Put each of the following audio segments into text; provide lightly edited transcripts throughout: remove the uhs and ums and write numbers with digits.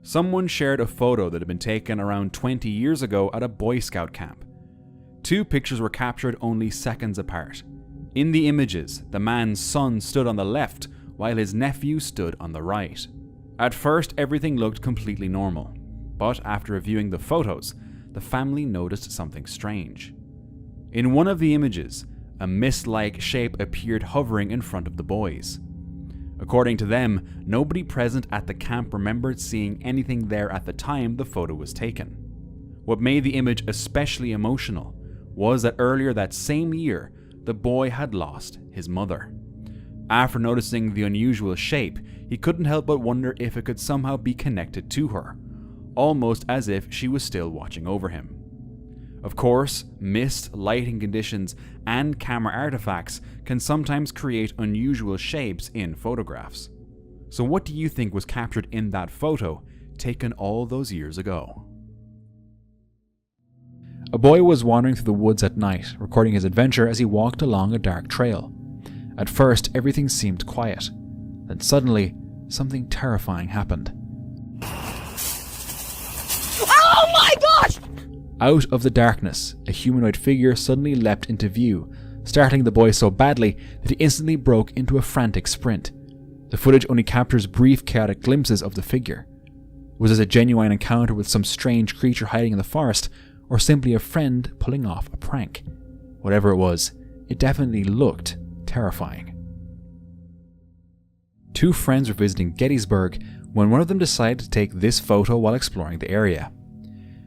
Someone shared a photo that had been taken around 20 years ago at a Boy Scout camp. Two pictures were captured only seconds apart. In the images, the man's son stood on the left while his nephew stood on the right. At first, everything looked completely normal, but after reviewing the photos, the family noticed something strange. In one of the images, a mist-like shape appeared hovering in front of the boys. According to them, nobody present at the camp remembered seeing anything there at the time the photo was taken. What made the image especially emotional was that earlier that same year, the boy had lost his mother. After noticing the unusual shape, he couldn't help but wonder if it could somehow be connected to her, almost as if she was still watching over him. Of course, mist, lighting conditions, and camera artifacts can sometimes create unusual shapes in photographs. So what do you think was captured in that photo, taken all those years ago? A boy was wandering through the woods at night, recording his adventure as he walked along a dark trail. At first, everything seemed quiet. Then suddenly, something terrifying happened. Oh my gosh! Out of the darkness, a humanoid figure suddenly leapt into view, startling the boy so badly that he instantly broke into a frantic sprint. The footage only captures brief, chaotic glimpses of the figure. Was this a genuine encounter with some strange creature hiding in the forest, or simply a friend pulling off a prank? Whatever it was, it definitely looked terrifying. Two friends were visiting Gettysburg when one of them decided to take this photo while exploring the area.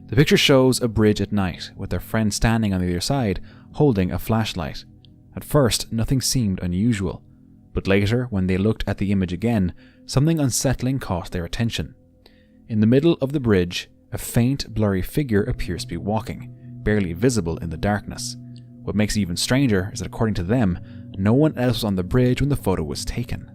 The picture shows a bridge at night, with their friend standing on the other side, holding a flashlight. At first, nothing seemed unusual, but later, when they looked at the image again, something unsettling caught their attention. In the middle of the bridge, a faint, blurry figure appears to be walking, barely visible in the darkness. What makes it even stranger is that according to them, no one else was on the bridge when the photo was taken.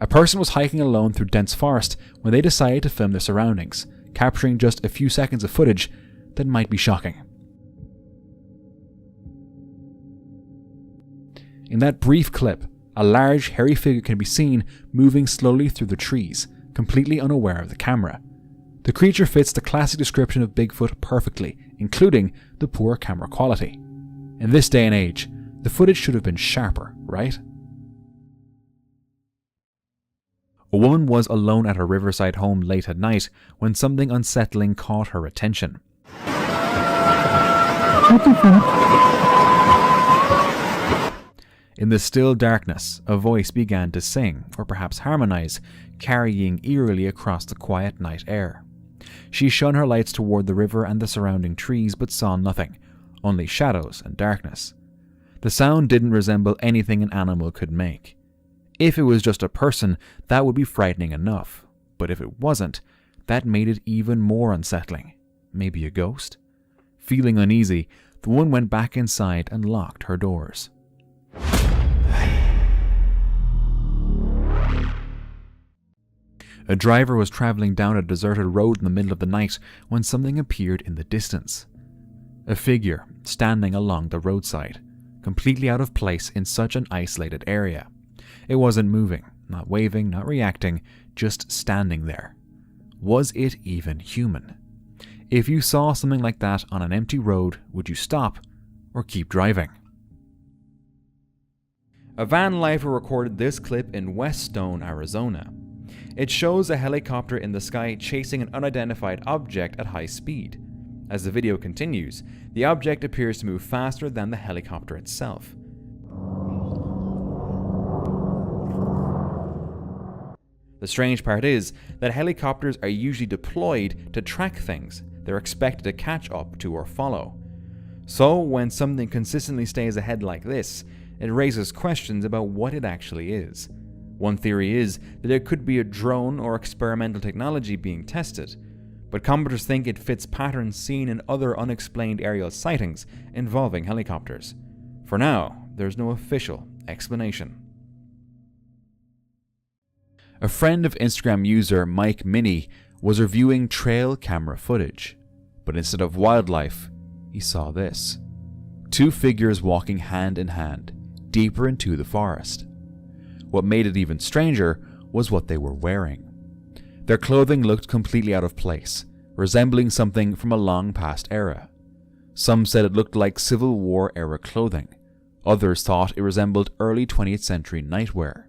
A person was hiking alone through dense forest when they decided to film their surroundings, capturing just a few seconds of footage that might be shocking. In that brief clip, a large, hairy figure can be seen moving slowly through the trees, completely unaware of the camera. The creature fits the classic description of Bigfoot perfectly, including the poor camera quality. In this day and age, the footage should have been sharper, right? A woman was alone at her riverside home late at night when something unsettling caught her attention. In the still darkness, a voice began to sing, or perhaps harmonize, carrying eerily across the quiet night air. She shone her lights toward the river and the surrounding trees, but saw nothing, only shadows and darkness. The sound didn't resemble anything an animal could make. If it was just a person, that would be frightening enough, but if it wasn't, that made it even more unsettling. Maybe a ghost? Feeling uneasy, the woman went back inside and locked her doors. A driver was traveling down a deserted road in the middle of the night when something appeared in the distance. A figure standing along the roadside, completely out of place in such an isolated area. It wasn't moving, not waving, not reacting, just standing there. Was it even human? If you saw something like that on an empty road, would you stop or keep driving? A van lifer recorded this clip in West Stone, Arizona. It shows a helicopter in the sky chasing an unidentified object at high speed. As the video continues, the object appears to move faster than the helicopter itself. The strange part is that helicopters are usually deployed to track things they're expected to catch up to or follow. So when something consistently stays ahead like this, it raises questions about what it actually is. One theory is that it could be a drone or experimental technology being tested, but commenters think it fits patterns seen in other unexplained aerial sightings involving helicopters. For now, there's no official explanation. A friend of Instagram user Mike Minnie was reviewing trail camera footage, but instead of wildlife, he saw this. Two figures walking hand in hand, deeper into the forest. What made it even stranger was what they were wearing. Their clothing looked completely out of place, resembling something from a long past era. Some said it looked like Civil War era clothing. Others thought it resembled early 20th century nightwear.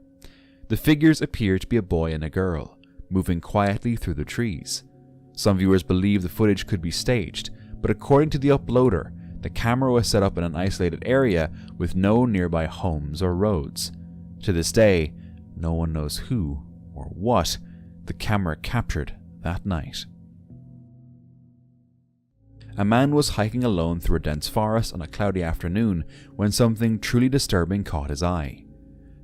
The figures appeared to be a boy and a girl, moving quietly through the trees. Some viewers believe the footage could be staged, but according to the uploader, the camera was set up in an isolated area with no nearby homes or roads. To this day, no one knows who or what the camera captured that night. A man was hiking alone through a dense forest on a cloudy afternoon when something truly disturbing caught his eye.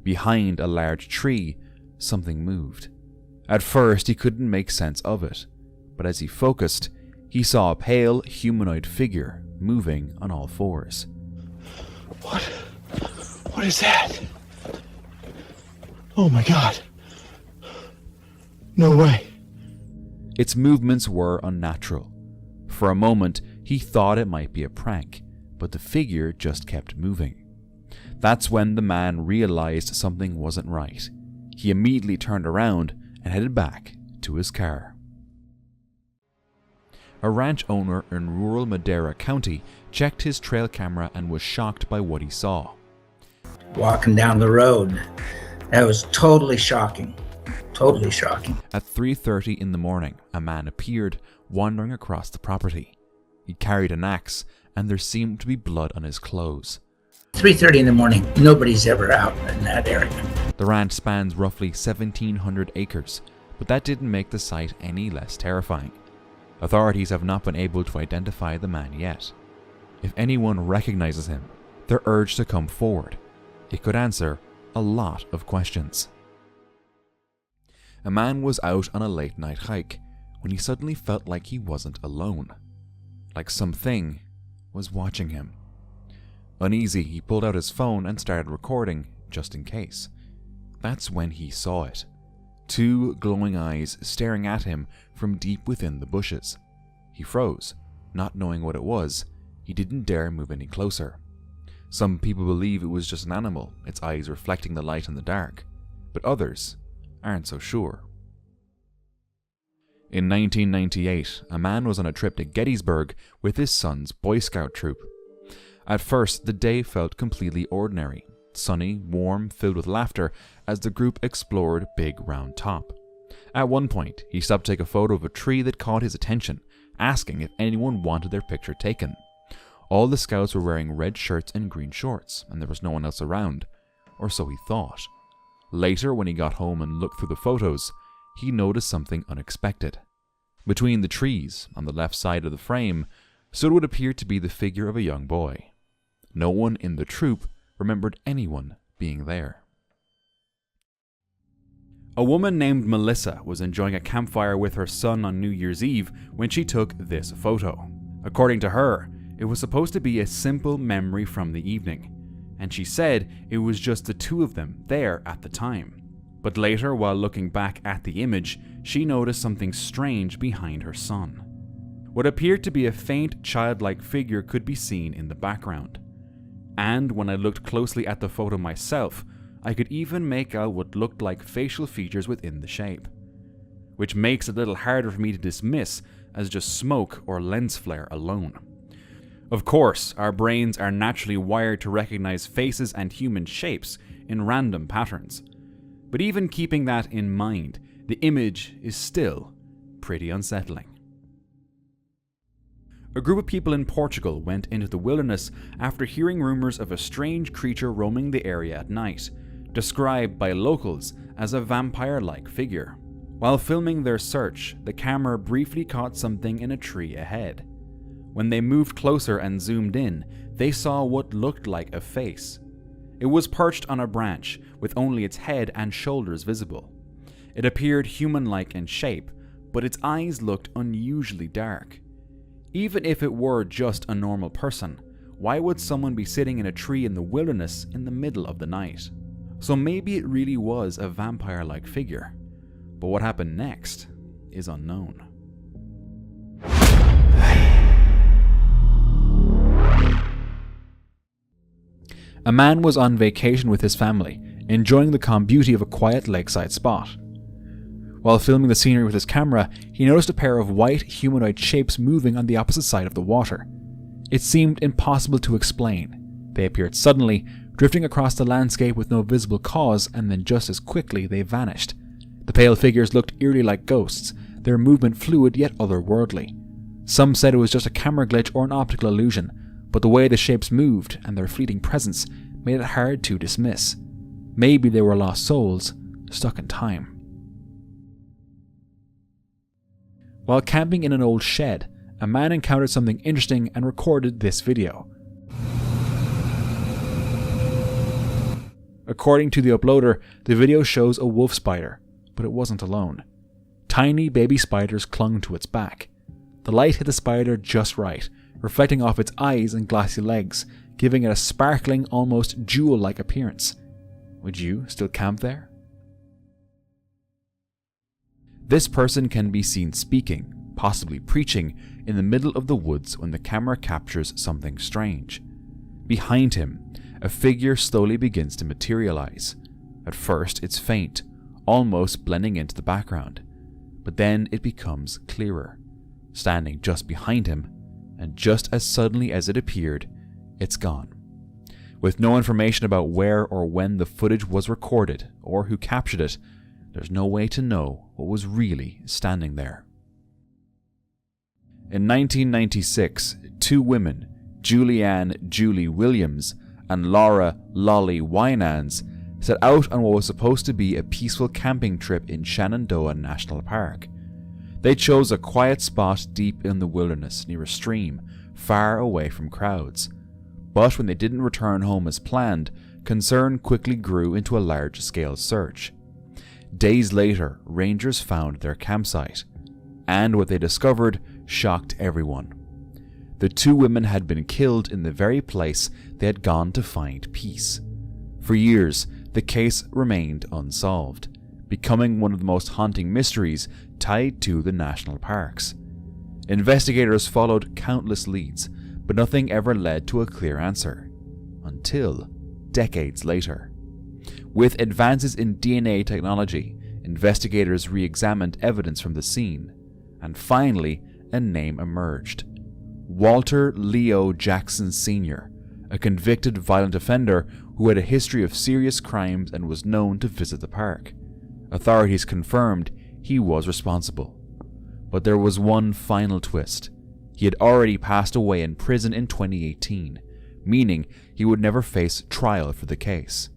Behind a large tree, something moved. At first, he couldn't make sense of it, but as he focused, he saw a pale, humanoid figure moving on all fours. What is that? Oh my God. No way. Its movements were unnatural. For a moment, he thought it might be a prank, but the figure just kept moving. That's when the man realized something wasn't right. He immediately turned around and headed back to his car. A ranch owner in rural Madera County checked his trail camera and was shocked by what he saw. Walking down the road, that was totally shocking. Totally shocking. At 3:30 in the morning, a man appeared, wandering across the property. He carried an axe, and there seemed to be blood on his clothes. 3:30 in the morning, nobody's ever out in that area. The ranch spans roughly 1,700 acres, but that didn't make the site any less terrifying. Authorities have not been able to identify the man yet. If anyone recognizes him, they're urged to come forward. It could answer a lot of questions. A man was out on a late-night hike when he suddenly felt like he wasn't alone. Like something was watching him. Uneasy, he pulled out his phone and started recording, just in case. That's when he saw it. Two glowing eyes staring at him from deep within the bushes. He froze, not knowing what it was. He didn't dare move any closer. Some people believe it was just an animal, its eyes reflecting the light in the dark, but others aren't so sure. In 1998, a man was on a trip to Gettysburg with his son's Boy Scout troop. At first, the day felt completely ordinary, sunny, warm, filled with laughter as the group explored Big Round Top. At one point, he stopped to take a photo of a tree that caught his attention, asking if anyone wanted their picture taken. All the scouts were wearing red shirts and green shorts, and there was no one else around, or so he thought. Later, when he got home and looked through the photos, he noticed something unexpected. Between the trees, on the left side of the frame, stood what appeared to be the figure of a young boy. No one in the troop remembered anyone being there. A woman named Melissa was enjoying a campfire with her son on New Year's Eve when she took this photo. According to her, it was supposed to be a simple memory from the evening, and she said it was just the two of them there at the time. But later, while looking back at the image, she noticed something strange behind her son. What appeared to be a faint childlike figure could be seen in the background. And when I looked closely at the photo myself, I could even make out what looked like facial features within the shape, which makes it a little harder for me to dismiss as just smoke or lens flare alone. Of course, our brains are naturally wired to recognize faces and human shapes in random patterns. But even keeping that in mind, the image is still pretty unsettling. A group of people in Portugal went into the wilderness after hearing rumors of a strange creature roaming the area at night, described by locals as a vampire-like figure. While filming their search, the camera briefly caught something in a tree ahead. When they moved closer and zoomed in, they saw what looked like a face. It was perched on a branch, with only its head and shoulders visible. It appeared human-like in shape, but its eyes looked unusually dark. Even if it were just a normal person, why would someone be sitting in a tree in the wilderness in the middle of the night? So maybe it really was a vampire-like figure. But what happened next is unknown. A man was on vacation with his family, enjoying the calm beauty of a quiet lakeside spot. While filming the scenery with his camera, he noticed a pair of white humanoid shapes moving on the opposite side of the water. It seemed impossible to explain. They appeared suddenly, drifting across the landscape with no visible cause, and then just as quickly they vanished. The pale figures looked eerily like ghosts, their movement fluid yet otherworldly. Some said it was just a camera glitch or an optical illusion, but the way the shapes moved and their fleeting presence made it hard to dismiss. Maybe they were lost souls, stuck in time. While camping in an old shed, a man encountered something interesting and recorded this video. According to the uploader, the video shows a wolf spider, but it wasn't alone. Tiny baby spiders clung to its back. The light hit the spider just right, reflecting off its eyes and glassy legs, giving it a sparkling, almost jewel-like appearance. Would you still camp there? This person can be seen speaking, possibly preaching, in the middle of the woods when the camera captures something strange. Behind him, a figure slowly begins to materialize. At first, it's faint, almost blending into the background, but then it becomes clearer, standing just behind him, and just as suddenly as it appeared, it's gone. With no information about where or when the footage was recorded or who captured it, there's no way to know what was really standing there. In 1996, two women, Julianne Julie Williams and Laura Lolly Winans, set out on what was supposed to be a peaceful camping trip in Shenandoah National Park. They chose a quiet spot deep in the wilderness near a stream, far away from crowds. But when they didn't return home as planned, concern quickly grew into a large-scale search. Days later, rangers found their campsite, and what they discovered shocked everyone. The two women had been killed in the very place they had gone to find peace. For years, the case remained unsolved, becoming one of the most haunting mysteries tied to the national parks. Investigators followed countless leads, but nothing ever led to a clear answer, until decades later. With advances in DNA technology, investigators re-examined evidence from the scene, and finally, a name emerged. Walter Leo Jackson Sr., a convicted violent offender who had a history of serious crimes and was known to visit the park. Authorities confirmed he was responsible. But there was one final twist. He had already passed away in prison in 2018, meaning he would never face trial for the case.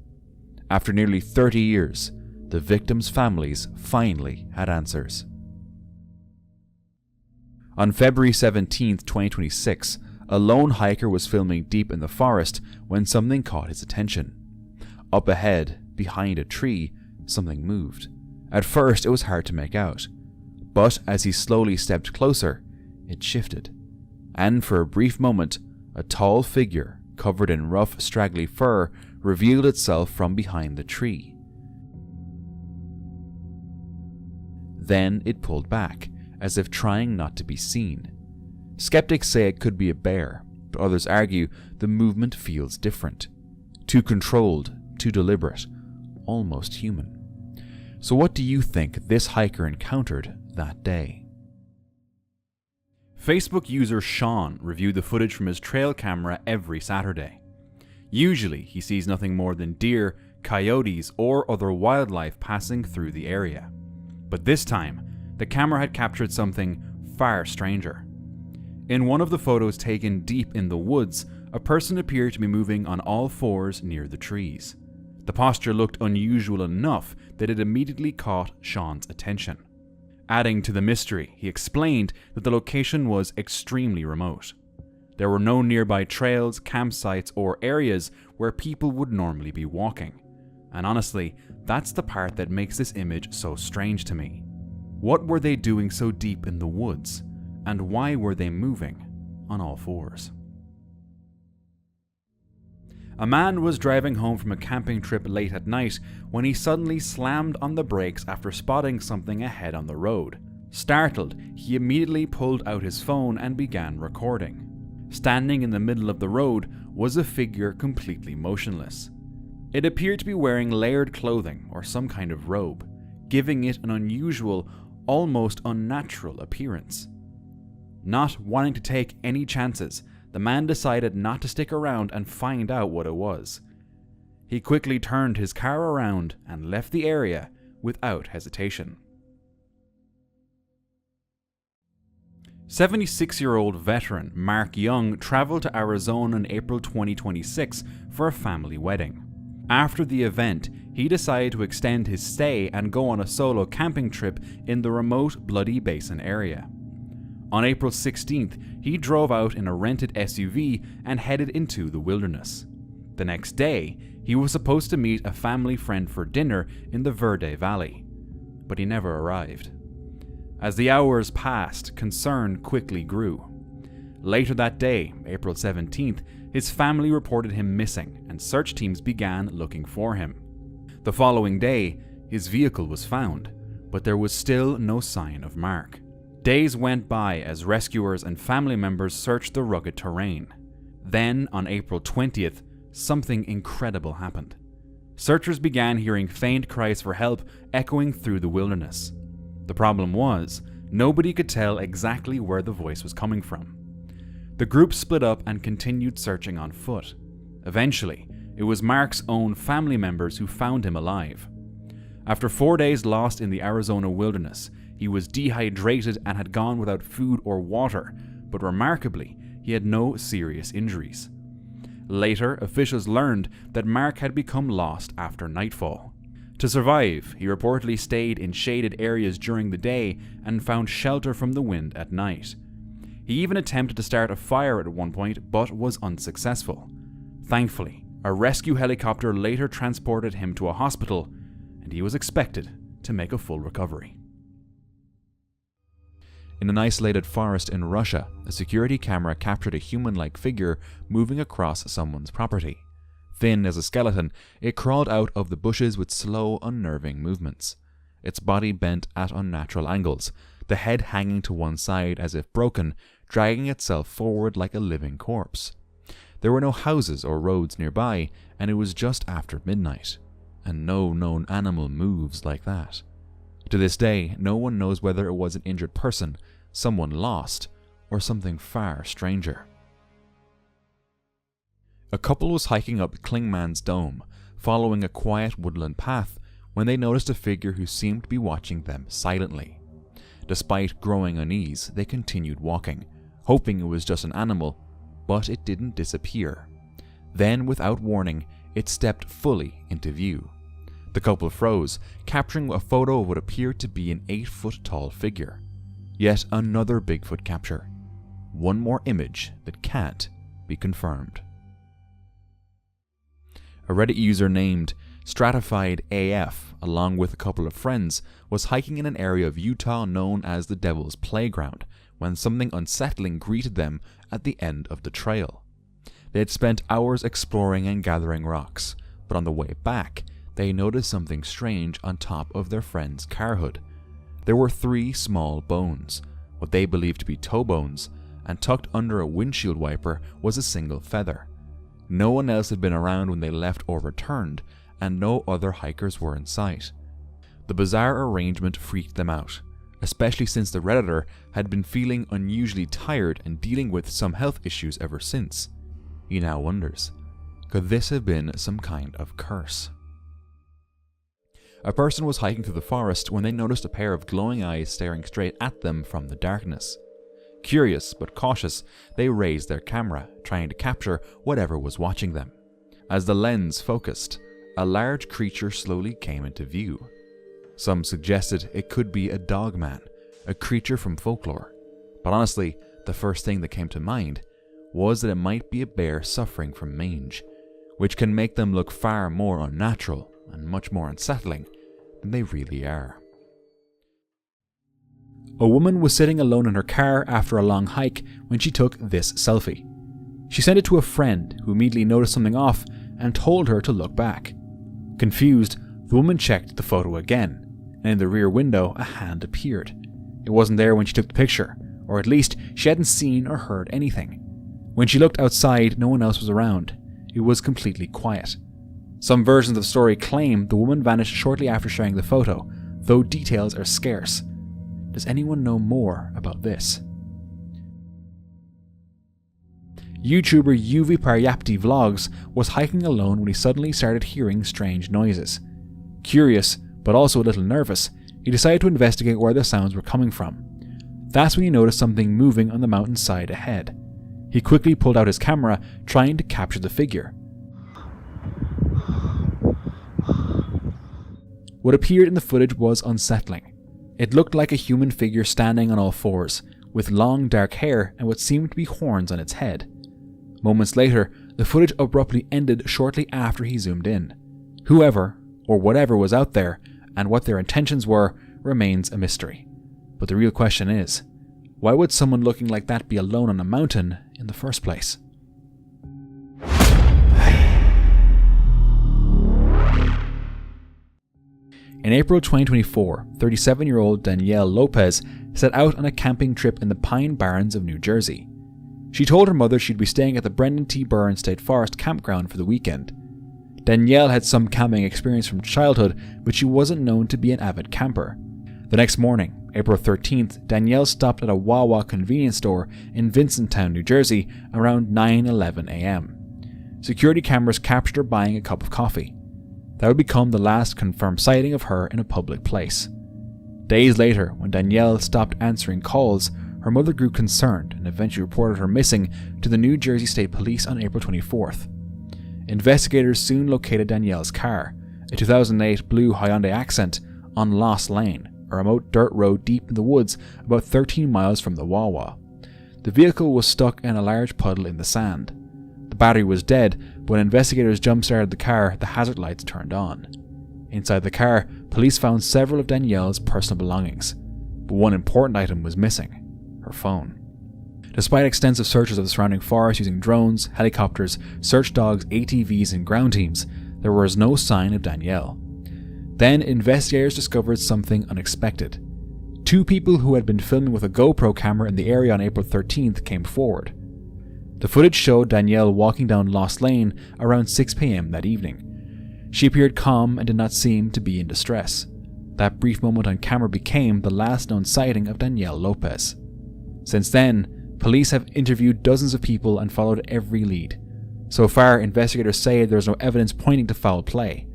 After nearly 30 years, the victims' families finally had answers. On February 17, 2026, a lone hiker was filming deep in the forest when something caught his attention. Up ahead, behind a tree, something moved. At first, it was hard to make out, but as he slowly stepped closer, it shifted, and for a brief moment, a tall figure covered in rough, straggly fur revealed itself from behind the tree. Then it pulled back, as if trying not to be seen. Skeptics say it could be a bear, but others argue the movement feels different. Too controlled, too deliberate, almost human. So what do you think this hiker encountered that day? Facebook user Sean reviewed the footage from his trail camera every Saturday. Usually he sees nothing more than deer, coyotes, or other wildlife passing through the area. But this time, the camera had captured something far stranger. In one of the photos taken deep in the woods, a person appeared to be moving on all fours near the trees. The posture looked unusual enough that it immediately caught Sean's attention. Adding to the mystery, he explained that the location was extremely remote. There were no nearby trails, campsites, or areas where people would normally be walking. And honestly, that's the part that makes this image so strange to me. What were they doing so deep in the woods? And why were they moving on all fours? A man was driving home from a camping trip late at night when he suddenly slammed on the brakes after spotting something ahead on the road. Startled, he immediately pulled out his phone and began recording. Standing in the middle of the road was a figure completely motionless. It appeared to be wearing layered clothing or some kind of robe, giving it an unusual, almost unnatural appearance. Not wanting to take any chances, the man decided not to stick around and find out what it was. He quickly turned his car around and left the area without hesitation. 76-year-old veteran Mark Young traveled to Arizona in April 2026 for a family wedding. After the event, he decided to extend his stay and go on a solo camping trip in the remote Bloody Basin area. On April 16th, he drove out in a rented SUV and headed into the wilderness. The next day, he was supposed to meet a family friend for dinner in the Verde Valley, but he never arrived. As the hours passed, concern quickly grew. Later that day, April 17th, his family reported him missing and search teams began looking for him. The following day, his vehicle was found, but there was still no sign of Mark. Days went by as rescuers and family members searched the rugged terrain. Then, on April 20th, something incredible happened. Searchers began hearing faint cries for help echoing through the wilderness. The problem was, nobody could tell exactly where the voice was coming from. The group split up and continued searching on foot. Eventually, it was Mark's own family members who found him alive. After 4 days lost in the Arizona wilderness, he was dehydrated and had gone without food or water, but remarkably, he had no serious injuries. Later, officials learned that Mark had become lost after nightfall. To survive, he reportedly stayed in shaded areas during the day and found shelter from the wind at night. He even attempted to start a fire at one point, but was unsuccessful. Thankfully, a rescue helicopter later transported him to a hospital, and he was expected to make a full recovery. In an isolated forest in Russia, a security camera captured a human-like figure moving across someone's property. Thin as a skeleton, it crawled out of the bushes with slow, unnerving movements. Its body bent at unnatural angles, the head hanging to one side as if broken, dragging itself forward like a living corpse. There were no houses or roads nearby, and it was just after midnight. And no known animal moves like that. To this day, no one knows whether it was an injured person, someone lost, or something far stranger. A couple was hiking up Klingman's Dome, following a quiet woodland path, when they noticed a figure who seemed to be watching them silently. Despite growing unease, they continued walking, hoping it was just an animal, but it didn't disappear. Then, without warning, it stepped fully into view. The couple froze, capturing a photo of what appeared to be an 8-foot-tall figure. Yet another Bigfoot capture. One more image that can't be confirmed. A Reddit user named Stratified AF, along with a couple of friends, was hiking in an area of Utah known as the Devil's Playground, when something unsettling greeted them at the end of the trail. They had spent hours exploring and gathering rocks, but on the way back, they noticed something strange on top of their friend's car hood. There were 3 small bones, what they believed to be toe bones, and tucked under a windshield wiper was a single feather. No one else had been around when they left or returned, and no other hikers were in sight. The bizarre arrangement freaked them out, especially since the Redditor had been feeling unusually tired and dealing with some health issues ever since. He now wonders, could this have been some kind of curse? A person was hiking through the forest when they noticed a pair of glowing eyes staring straight at them from the darkness. Curious but cautious, they raised their camera, trying to capture whatever was watching them. As the lens focused, a large creature slowly came into view. Some suggested it could be a dogman, a creature from folklore. But honestly, the first thing that came to mind was that it might be a bear suffering from mange, which can make them look far more unnatural and much more unsettling than they really are. A woman was sitting alone in her car after a long hike when she took this selfie. She sent it to a friend who immediately noticed something off and told her to look back. Confused, the woman checked the photo again, and in the rear window a hand appeared. It wasn't there when she took the picture, or at least she hadn't seen or heard anything. When she looked outside, no one else was around. It was completely quiet. Some versions of the story claim the woman vanished shortly after sharing the photo, though details are scarce. Does anyone know more about this? YouTuber UV Paryapti Vlogs was hiking alone when he suddenly started hearing strange noises. Curious, but also a little nervous, he decided to investigate where the sounds were coming from. That's when he noticed something moving on the mountainside ahead. He quickly pulled out his camera, trying to capture the figure. What appeared in the footage was unsettling. It looked like a human figure standing on all fours, with long dark hair and what seemed to be horns on its head. Moments later, the footage abruptly ended shortly after he zoomed in. Whoever, or whatever was out there, and what their intentions were, remains a mystery. But the real question is, why would someone looking like that be alone on a mountain in the first place? In April 2024, 37-year-old Danielle Lopez set out on a camping trip in the Pine Barrens of New Jersey. She told her mother she'd be staying at the Brendan T. Byrne State Forest campground for the weekend. Danielle had some camping experience from childhood, but she wasn't known to be an avid camper. The next morning, April 13th, Danielle stopped at a Wawa convenience store in Vincenttown, New Jersey around 9:11 a.m. Security cameras captured her buying a cup of coffee. That would become the last confirmed sighting of her in a public place. Days later, when Danielle stopped answering calls, her mother grew concerned and eventually reported her missing to the New Jersey State Police on April 24th. Investigators soon located Danielle's car, a 2008 blue Hyundai Accent, on Lost Lane, a remote dirt road deep in the woods about 13 miles from the Wawa. The vehicle was stuck in a large puddle in the sand. The battery was dead, but when investigators jump-started the car, the hazard lights turned on. Inside the car, police found several of Danielle's personal belongings, but one important item was missing: her phone. Despite extensive searches of the surrounding forest using drones, helicopters, search dogs, ATVs, and ground teams, there was no sign of Danielle. Then investigators discovered something unexpected. Two people who had been filming with a GoPro camera in the area on April 13th came forward. The footage showed Danielle walking down Lost Lane around 6 p.m. that evening. She appeared calm and did not seem to be in distress. That brief moment on camera became the last known sighting of Danielle Lopez. Since then, police have interviewed dozens of people and followed every lead. So far, investigators say there is no evidence pointing to foul play,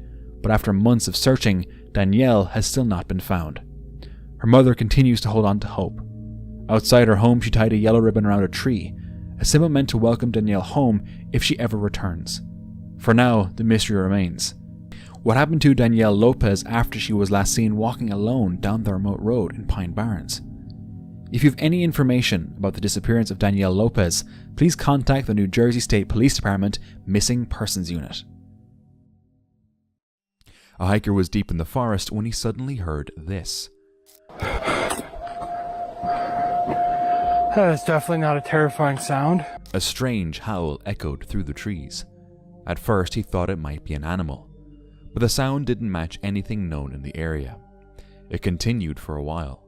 but after months of searching, Danielle has still not been found. Her mother continues to hold on to hope. Outside her home, she tied a yellow ribbon around a tree, a symbol meant to welcome Danielle home if she ever returns. For now, the mystery remains. What happened to Danielle Lopez after she was last seen walking alone down the remote road in Pine Barrens? If you have any information about the disappearance of Danielle Lopez, please contact the New Jersey State Police Department Missing Persons Unit. A hiker was deep in the forest when he suddenly heard this. That's definitely not a terrifying sound. A strange howl echoed through the trees. At first he thought it might be an animal, but the sound didn't match anything known in the area. It continued for a while.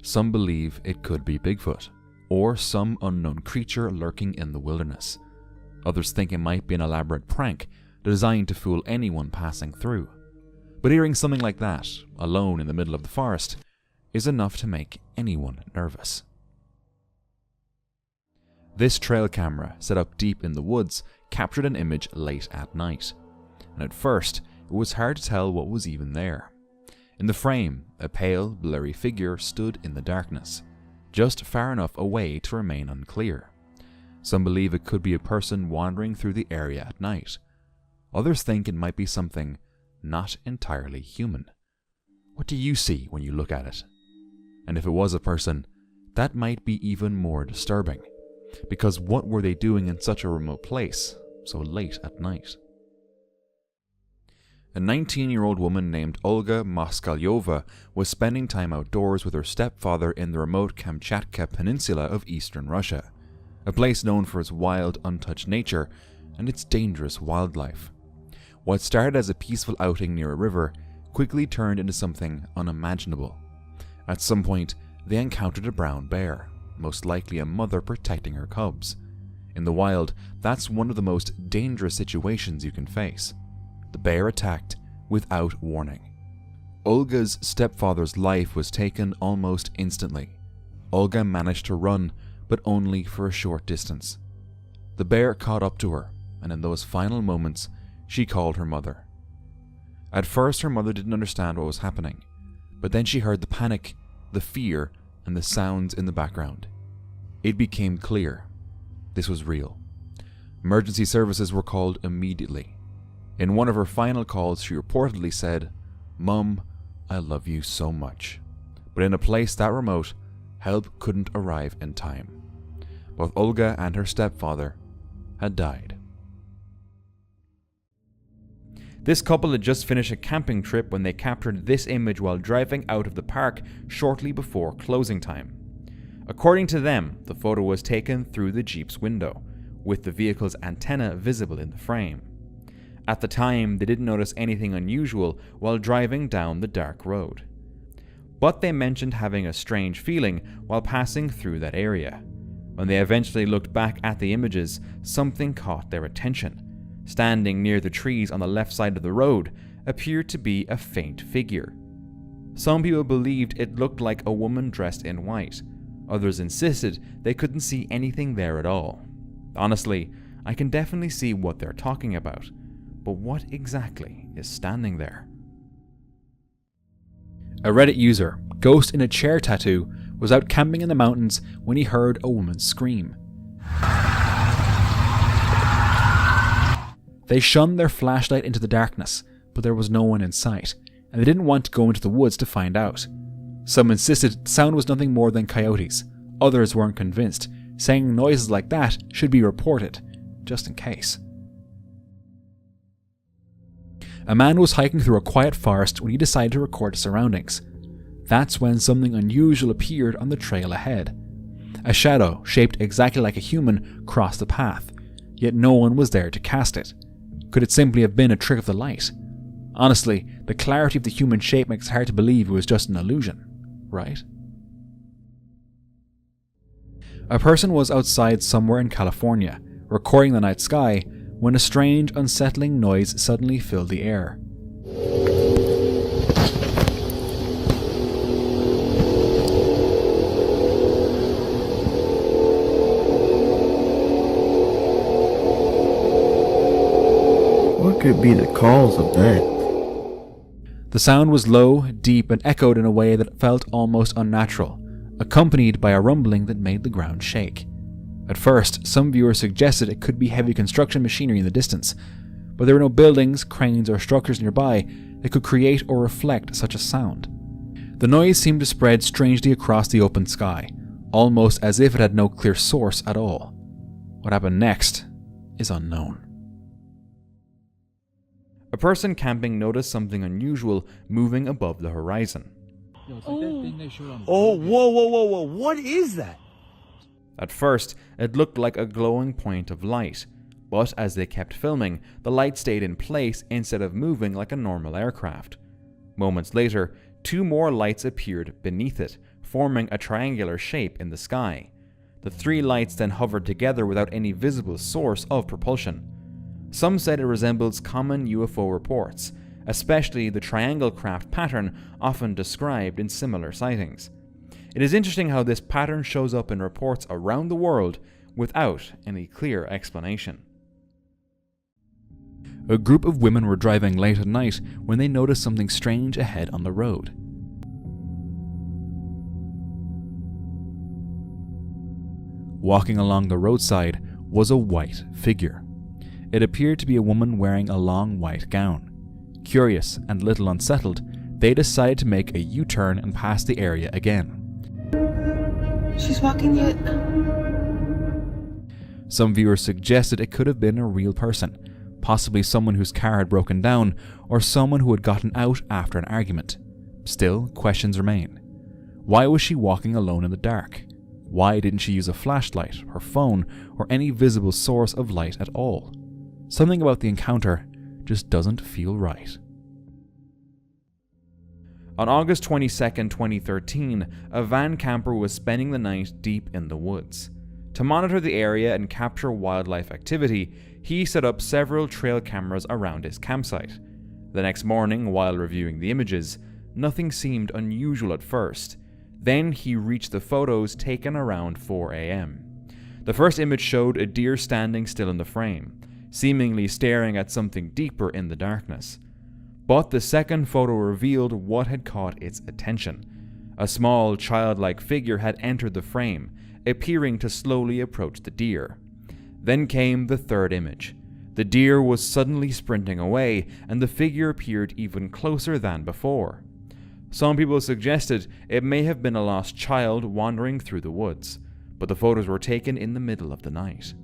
Some believe it could be Bigfoot, or some unknown creature lurking in the wilderness. Others think it might be an elaborate prank designed to fool anyone passing through. But hearing something like that, alone in the middle of the forest, is enough to make anyone nervous. This trail camera, set up deep in the woods, captured an image late at night, and at first it was hard to tell what was even there. In the frame, a pale, blurry figure stood in the darkness, just far enough away to remain unclear. Some believe it could be a person wandering through the area at night. Others think it might be something not entirely human. What do you see when you look at it? And if it was a person, that might be even more disturbing, because what were they doing in such a remote place so late at night? A 19-year-old woman named Olga Moskalyova was spending time outdoors with her stepfather in the remote Kamchatka Peninsula of eastern Russia, a place known for its wild, untouched nature and its dangerous wildlife. What started as a peaceful outing near a river quickly turned into something unimaginable. At some point, they encountered a brown bear, most likely a mother protecting her cubs. In the wild, that's one of the most dangerous situations you can face. The bear attacked without warning. Olga's stepfather's life was taken almost instantly. Olga managed to run, but only for a short distance. The bear caught up to her, and in those final moments, she called her mother. At first, her mother didn't understand what was happening, but then she heard the panic, the fear, and the sounds in the background. It became clear. This was real. Emergency services were called immediately. In one of her final calls, she reportedly said, "Mum, I love you so much." But in a place that remote, help couldn't arrive in time. Both Olga and her stepfather had died. This couple had just finished a camping trip when they captured this image while driving out of the park shortly before closing time. According to them, the photo was taken through the Jeep's window, with the vehicle's antenna visible in the frame. At the time, they didn't notice anything unusual while driving down the dark road. But they mentioned having a strange feeling while passing through that area. When they eventually looked back at the images, something caught their attention. Standing near the trees on the left side of the road appeared to be a faint figure. Some people believed it looked like a woman dressed in white. Others insisted they couldn't see anything there at all. Honestly, I can definitely see what they're talking about, but what exactly is standing there? A Reddit user, Ghost in a Chair Tattoo, was out camping in the mountains when he heard a woman scream. They shone their flashlight into the darkness, but there was no one in sight, and they didn't want to go into the woods to find out. Some insisted the sound was nothing more than coyotes. Others weren't convinced, saying noises like that should be reported, just in case. A man was hiking through a quiet forest when he decided to record his surroundings. That's when something unusual appeared on the trail ahead. A shadow, shaped exactly like a human, crossed the path, yet no one was there to cast it. Could it simply have been a trick of the light? Honestly, the clarity of the human shape makes it hard to believe it was just an illusion, right? A person was outside somewhere in California, recording the night sky, when a strange, unsettling noise suddenly filled the air. What could be the cause of that? The sound was low, deep, and echoed in a way that felt almost unnatural, accompanied by a rumbling that made the ground shake. At first, some viewers suggested it could be heavy construction machinery in the distance, but there were no buildings, cranes, or structures nearby that could create or reflect such a sound. The noise seemed to spread strangely across the open sky, almost as if it had no clear source at all. What happened next is unknown. A person camping noticed something unusual moving above the horizon. Oh, whoa, what is that? At first, it looked like a glowing point of light, but as they kept filming, the light stayed in place instead of moving like a normal aircraft. Moments later, 2 more lights appeared beneath it, forming a triangular shape in the sky. The 3 lights then hovered together without any visible source of propulsion. Some said it resembles common UFO reports, especially the triangle craft pattern often described in similar sightings. It is interesting how this pattern shows up in reports around the world without any clear explanation. A group of women were driving late at night when they noticed something strange ahead on the road. Walking along the roadside was a white figure. It appeared to be a woman wearing a long white gown. Curious and a little unsettled, they decided to make a U-turn and pass the area again. She's walking the... Some viewers suggested it could have been a real person, possibly someone whose car had broken down, or someone who had gotten out after an argument. Still, questions remain. Why was she walking alone in the dark? Why didn't she use a flashlight, her phone, or any visible source of light at all? Something about the encounter just doesn't feel right. On August 22, 2013, a van camper was spending the night deep in the woods. To monitor the area and capture wildlife activity, he set up several trail cameras around his campsite. The next morning, while reviewing the images, nothing seemed unusual at first. Then he reached the photos taken around 4 a.m. The first image showed a deer standing still in the frame, seemingly staring at something deeper in the darkness. But the second photo revealed what had caught its attention. A small, childlike figure had entered the frame, appearing to slowly approach the deer. Then came the third image. The deer was suddenly sprinting away, and the figure appeared even closer than before. Some people suggested it may have been a lost child wandering through the woods, but the photos were taken in the middle of the night.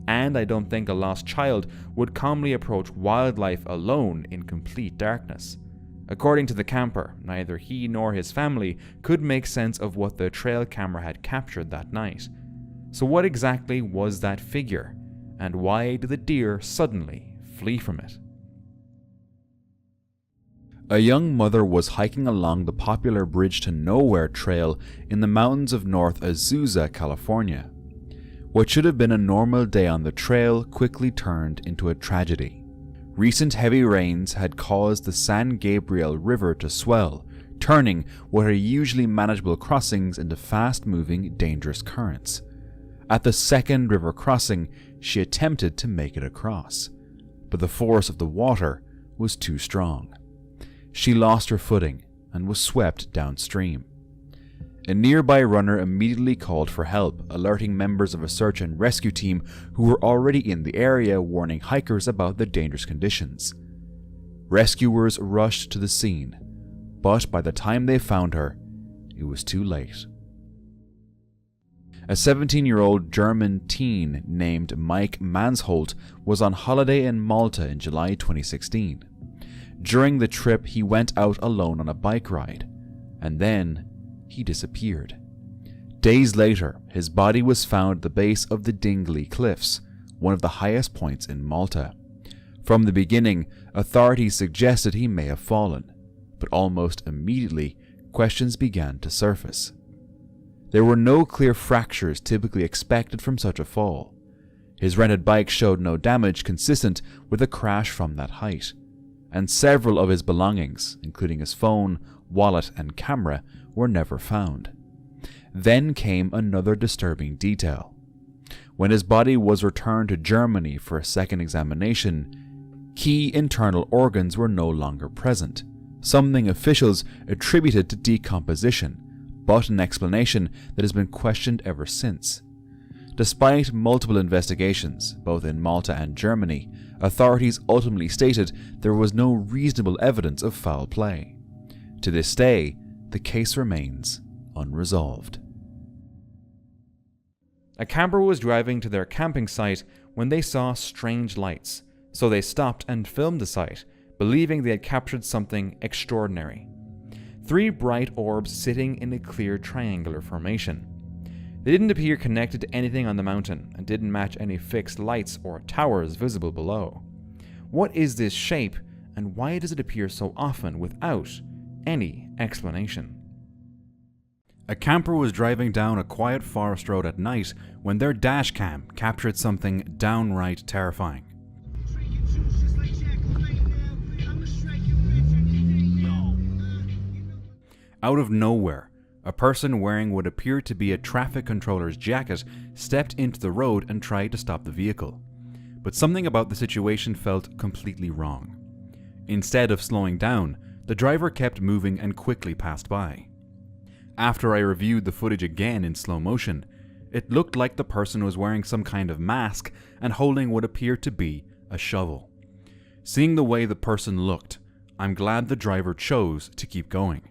And I don't think a lost child would calmly approach wildlife alone in complete darkness. According to the camper, neither he nor his family could make sense of what the trail camera had captured that night. So what exactly was that figure, and why did the deer suddenly flee from it? A young mother was hiking along the popular Bridge to Nowhere trail in the mountains of North Azusa, California. What should have been a normal day on the trail quickly turned into a tragedy. Recent heavy rains had caused the San Gabriel River to swell, turning what are usually manageable crossings into fast-moving, dangerous currents. At the second river crossing, she attempted to make it across, but the force of the water was too strong. She lost her footing and was swept downstream. A nearby runner immediately called for help, alerting members of a search and rescue team who were already in the area, warning hikers about the dangerous conditions. Rescuers rushed to the scene, but by the time they found her, it was too late. A 17-year-old German teen named Mike Mansholt was on holiday in Malta in July 2016. During the trip, he went out alone on a bike ride, and then he disappeared. Days later, his body was found at the base of the Dingley Cliffs, one of the highest points in Malta. From the beginning, authorities suggested he may have fallen, but almost immediately, questions began to surface. There were no clear fractures typically expected from such a fall. His rented bike showed no damage consistent with a crash from that height, and several of his belongings, including his phone, wallet, and camera, were never found. Then came another disturbing detail. When his body was returned to Germany for a second examination, key internal organs were no longer present, something officials attributed to decomposition, but an explanation that has been questioned ever since. Despite multiple investigations, both in Malta and Germany, authorities ultimately stated there was no reasonable evidence of foul play. To this day, the case remains unresolved. A camper was driving to their camping site when they saw strange lights, so they stopped and filmed the site, believing they had captured something extraordinary. 3 bright orbs sitting in a clear triangular formation. They didn't appear connected to anything on the mountain and didn't match any fixed lights or towers visible below. What is this shape, and why does it appear so often without any explanation? A camper was driving down a quiet forest road at night when their dash cam captured something downright terrifying. Out of nowhere, a person wearing what appeared to be a traffic controller's jacket stepped into the road and tried to stop the vehicle. But something about the situation felt completely wrong. Instead of slowing down, the driver kept moving and quickly passed by. After I reviewed the footage again in slow motion, it looked like the person was wearing some kind of mask and holding what appeared to be a shovel. Seeing the way the person looked, I'm glad the driver chose to keep going,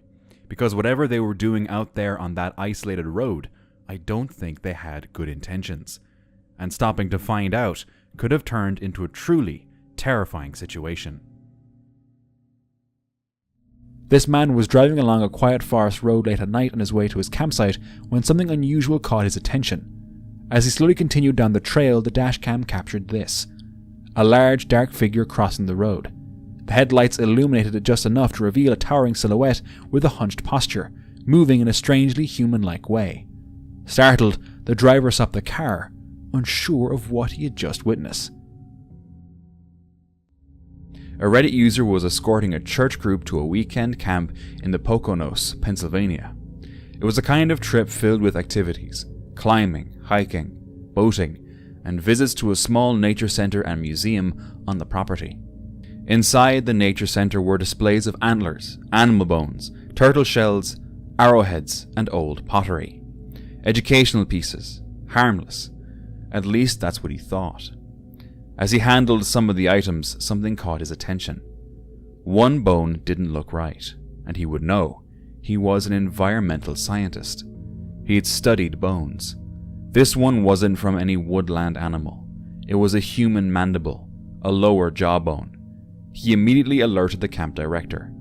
because whatever they were doing out there on that isolated road, I don't think they had good intentions, and stopping to find out could have turned into a truly terrifying situation. This man was driving along a quiet forest road late at night on his way to his campsite when something unusual caught his attention. As he slowly continued down the trail, the dashcam captured this: a large dark figure crossing the road. The headlights illuminated it just enough to reveal a towering silhouette with a hunched posture, moving in a strangely human-like way. Startled, the driver stopped the car, unsure of what he had just witnessed. A Reddit user was escorting a church group to a weekend camp in the Poconos, Pennsylvania. It was a kind of trip filled with activities: climbing, hiking, boating, and visits to a small nature center and museum on the property. Inside the nature center were displays of antlers, animal bones, turtle shells, arrowheads, and old pottery. Educational pieces, harmless. At least that's what he thought. As he handled some of the items, something caught his attention. One bone didn't look right, and he would know. He was an environmental scientist. He had studied bones. This one wasn't from any woodland animal. It was a human mandible, a lower jawbone. He immediately alerted the camp director.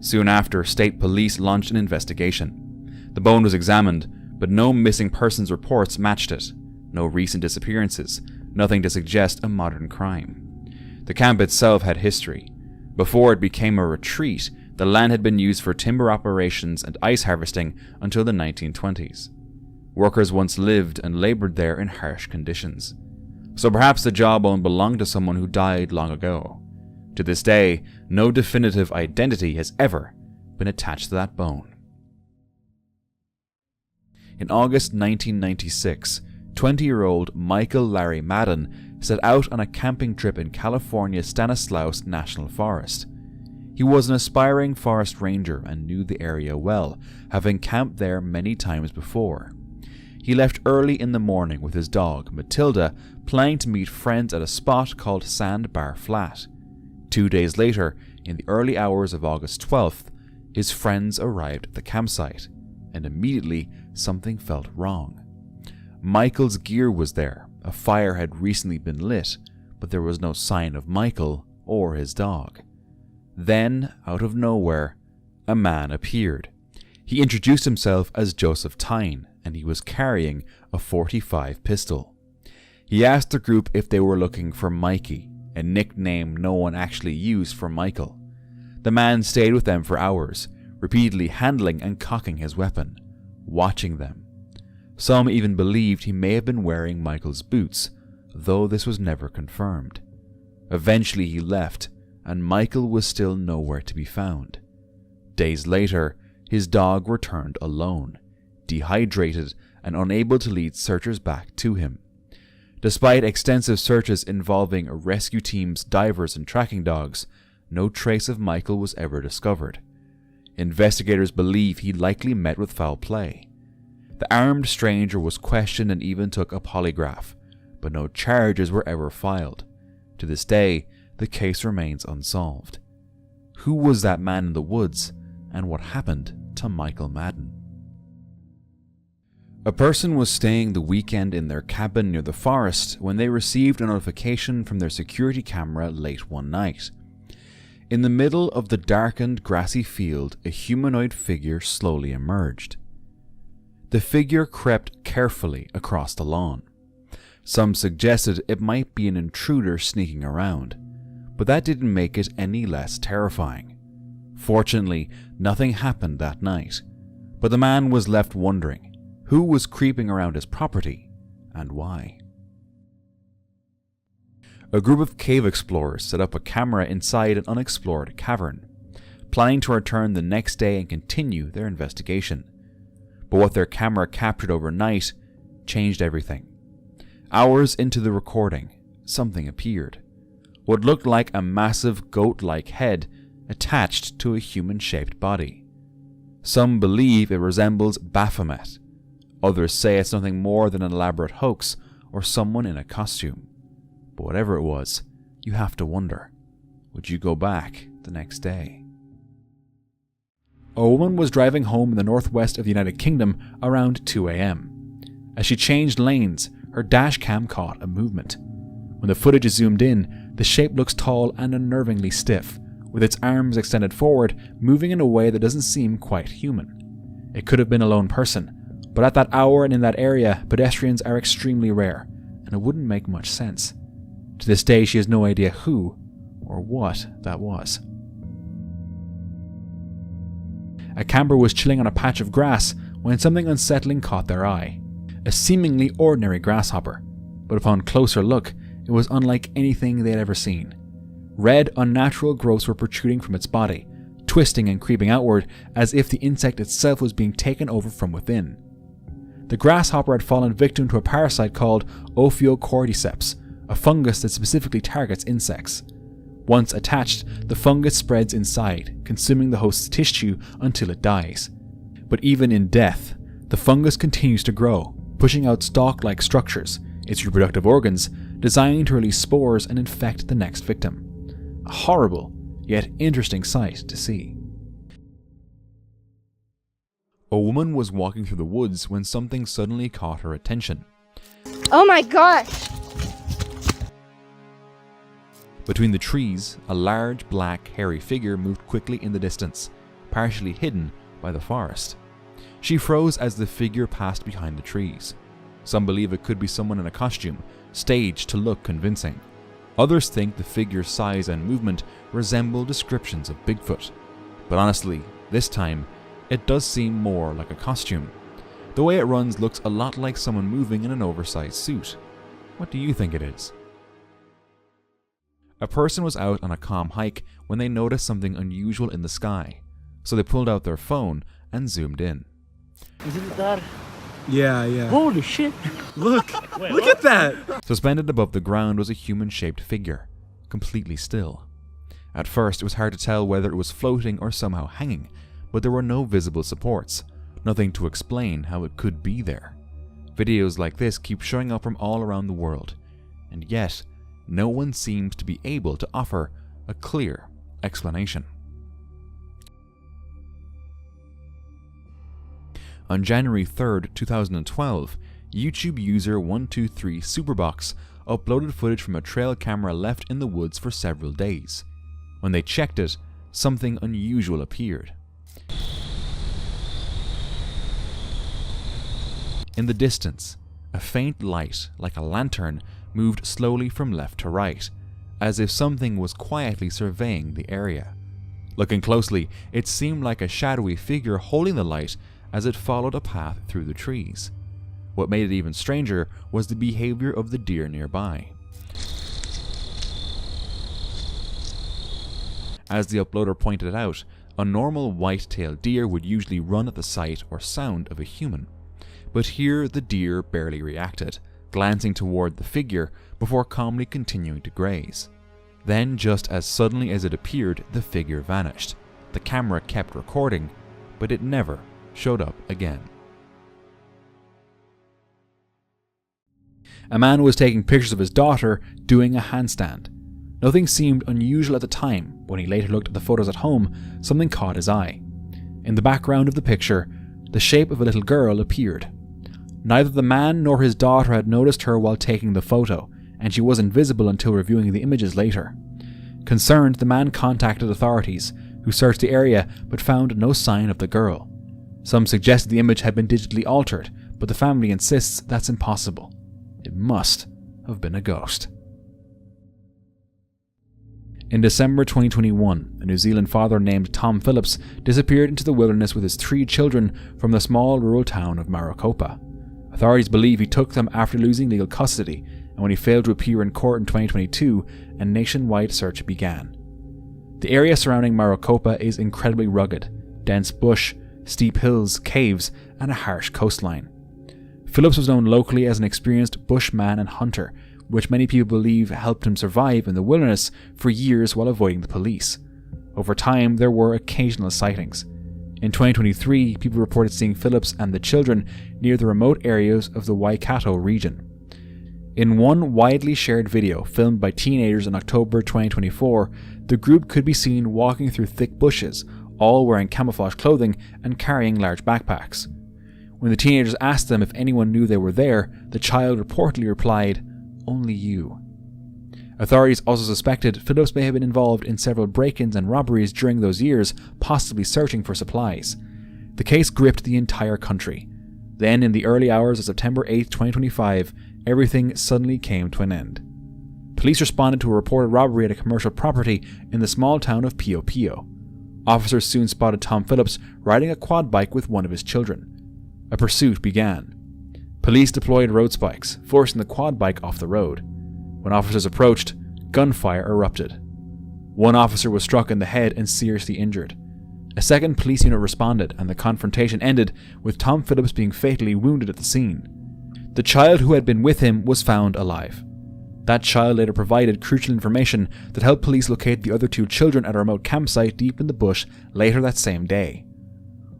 Soon after, state police launched an investigation. The bone was examined, but no missing persons reports matched it. No recent disappearances, nothing to suggest a modern crime. The camp itself had history. Before it became a retreat, the land had been used for timber operations and ice harvesting until the 1920s. Workers once lived and labored there in harsh conditions. So perhaps the jawbone belonged to someone who died long ago. To this day, no definitive identity has ever been attached to that bone. In August 1996, 20-year-old Michael Larry Madden set out on a camping trip in California's Stanislaus National Forest. He was an aspiring forest ranger and knew the area well, having camped there many times before. He left early in the morning with his dog, Matilda, planning to meet friends at a spot called Sandbar Flat. 2 days later, in the early hours of August 12th, his friends arrived at the campsite, and immediately something felt wrong. Michael's gear was there. A fire had recently been lit, but there was no sign of Michael or his dog. Then, out of nowhere, a man appeared. He introduced himself as Joseph Tyne, and he was carrying a .45 pistol. He asked the group if they were looking for Mikey, a nickname no one actually used for Michael. The man stayed with them for hours, repeatedly handling and cocking his weapon, watching them. Some even believed he may have been wearing Michael's boots, though this was never confirmed. Eventually he left, and Michael was still nowhere to be found. Days later, his dog returned alone, dehydrated and unable to lead searchers back to him. Despite extensive searches involving rescue teams, divers, and tracking dogs, no trace of Michael was ever discovered. Investigators believe he likely met with foul play. The armed stranger was questioned and even took a polygraph, but no charges were ever filed. To this day, the case remains unsolved. Who was that man in the woods, and what happened to Michael Madden? A person was staying the weekend in their cabin near the forest when they received a notification from their security camera late one night. In the middle of the darkened grassy field, a humanoid figure slowly emerged. The figure crept carefully across the lawn. Some suggested it might be an intruder sneaking around, but that didn't make it any less terrifying. Fortunately, nothing happened that night, but the man was left wondering who was creeping around his property and why. A group of cave explorers set up a camera inside an unexplored cavern, planning to return the next day and continue their investigation. But what their camera captured overnight changed everything. Hours into the recording, something appeared. What looked like a massive goat-like head attached to a human-shaped body. Some believe it resembles Baphomet. Others say it's nothing more than an elaborate hoax or someone in a costume. But whatever it was, you have to wonder, would you go back the next day? A woman was driving home in the northwest of the United Kingdom around 2 a.m. As she changed lanes, her dash cam caught a movement. When the footage is zoomed in, the shape looks tall and unnervingly stiff, with its arms extended forward, moving in a way that doesn't seem quite human. It could have been a lone person, but at that hour and in that area, pedestrians are extremely rare, and it wouldn't make much sense. To this day, she has no idea who or what that was. A camper was chilling on a patch of grass when something unsettling caught their eye. A seemingly ordinary grasshopper, but upon closer look, it was unlike anything they had ever seen. Red, unnatural growths were protruding from its body, twisting and creeping outward as if the insect itself was being taken over from within. The grasshopper had fallen victim to a parasite called Ophiocordyceps, a fungus that specifically targets insects. Once attached, the fungus spreads inside, consuming the host's tissue until it dies. But even in death, the fungus continues to grow, pushing out stalk-like structures, its reproductive organs, designed to release spores and infect the next victim. A horrible, yet interesting sight to see. A woman was walking through the woods when something suddenly caught her attention. Oh my gosh! Between the trees, a large, black, hairy figure moved quickly in the distance, partially hidden by the forest. She froze as the figure passed behind the trees. Some believe it could be someone in a costume, staged to look convincing. Others think the figure's size and movement resemble descriptions of Bigfoot. But honestly, this time, it does seem more like a costume. The way it runs looks a lot like someone moving in an oversized suit. What do you think it is? A person was out on a calm hike when they noticed something unusual in the sky, so they pulled out their phone and zoomed in. Isn't it that? Yeah. Holy shit! Look at that! Suspended above the ground was a human-shaped figure, completely still. At first, it was hard to tell whether it was floating or somehow hanging, but there were no visible supports, nothing to explain how it could be there. Videos like this keep showing up from all around the world, and yet, no one seems to be able to offer a clear explanation. On January 3rd, 2012, YouTube user 123superbox uploaded footage from a trail camera left in the woods for several days. When they checked it, something unusual appeared. In the distance, a faint light, like a lantern, moved slowly from left to right, as if something was quietly surveying the area. Looking closely, it seemed like a shadowy figure holding the light as it followed a path through the trees. What made it even stranger was the behavior of the deer nearby. As the uploader pointed out, a normal white-tailed deer would usually run at the sight or sound of a human. But here the deer barely reacted, glancing toward the figure before calmly continuing to graze. Then, just as suddenly as it appeared, the figure vanished. The camera kept recording, but it never showed up again. A man was taking pictures of his daughter doing a handstand. Nothing seemed unusual at the time, but when he later looked at the photos at home, something caught his eye. In the background of the picture, the shape of a little girl appeared. Neither the man nor his daughter had noticed her while taking the photo, and she was invisible until reviewing the images later. Concerned, the man contacted authorities, who searched the area but found no sign of the girl. Some suggested the image had been digitally altered, but the family insists that's impossible. It must have been a ghost. In December 2021, a New Zealand father named Tom Phillips disappeared into the wilderness with his 3 children from the small rural town of Maricopa. Authorities believe he took them after losing legal custody, and when he failed to appear in court in 2022, a nationwide search began. The area surrounding Maricopa is incredibly rugged, dense bush, steep hills, caves, and a harsh coastline. Phillips was known locally as an experienced bushman and hunter, which many people believe helped him survive in the wilderness for years while avoiding the police. Over time, there were occasional sightings. In 2023, people reported seeing Phillips and the children near the remote areas of the Waikato region. In one widely shared video filmed by teenagers in October 2024, the group could be seen walking through thick bushes, all wearing camouflage clothing and carrying large backpacks. When the teenagers asked them if anyone knew they were there, the child reportedly replied, "Only you." Authorities also suspected Phillips may have been involved in several break-ins and robberies during those years, possibly searching for supplies. The case gripped the entire country. Then, in the early hours of September 8, 2025, everything suddenly came to an end. Police responded to a reported robbery at a commercial property in the small town of Pio Pio. Officers soon spotted Tom Phillips riding a quad bike with one of his children. A pursuit began. Police deployed road spikes, forcing the quad bike off the road. When officers approached, gunfire erupted. One officer was struck in the head and seriously injured. A second police unit responded, and the confrontation ended with Tom Phillips being fatally wounded at the scene. The child who had been with him was found alive. That child later provided crucial information that helped police locate the other 2 children at a remote campsite deep in the bush later that same day.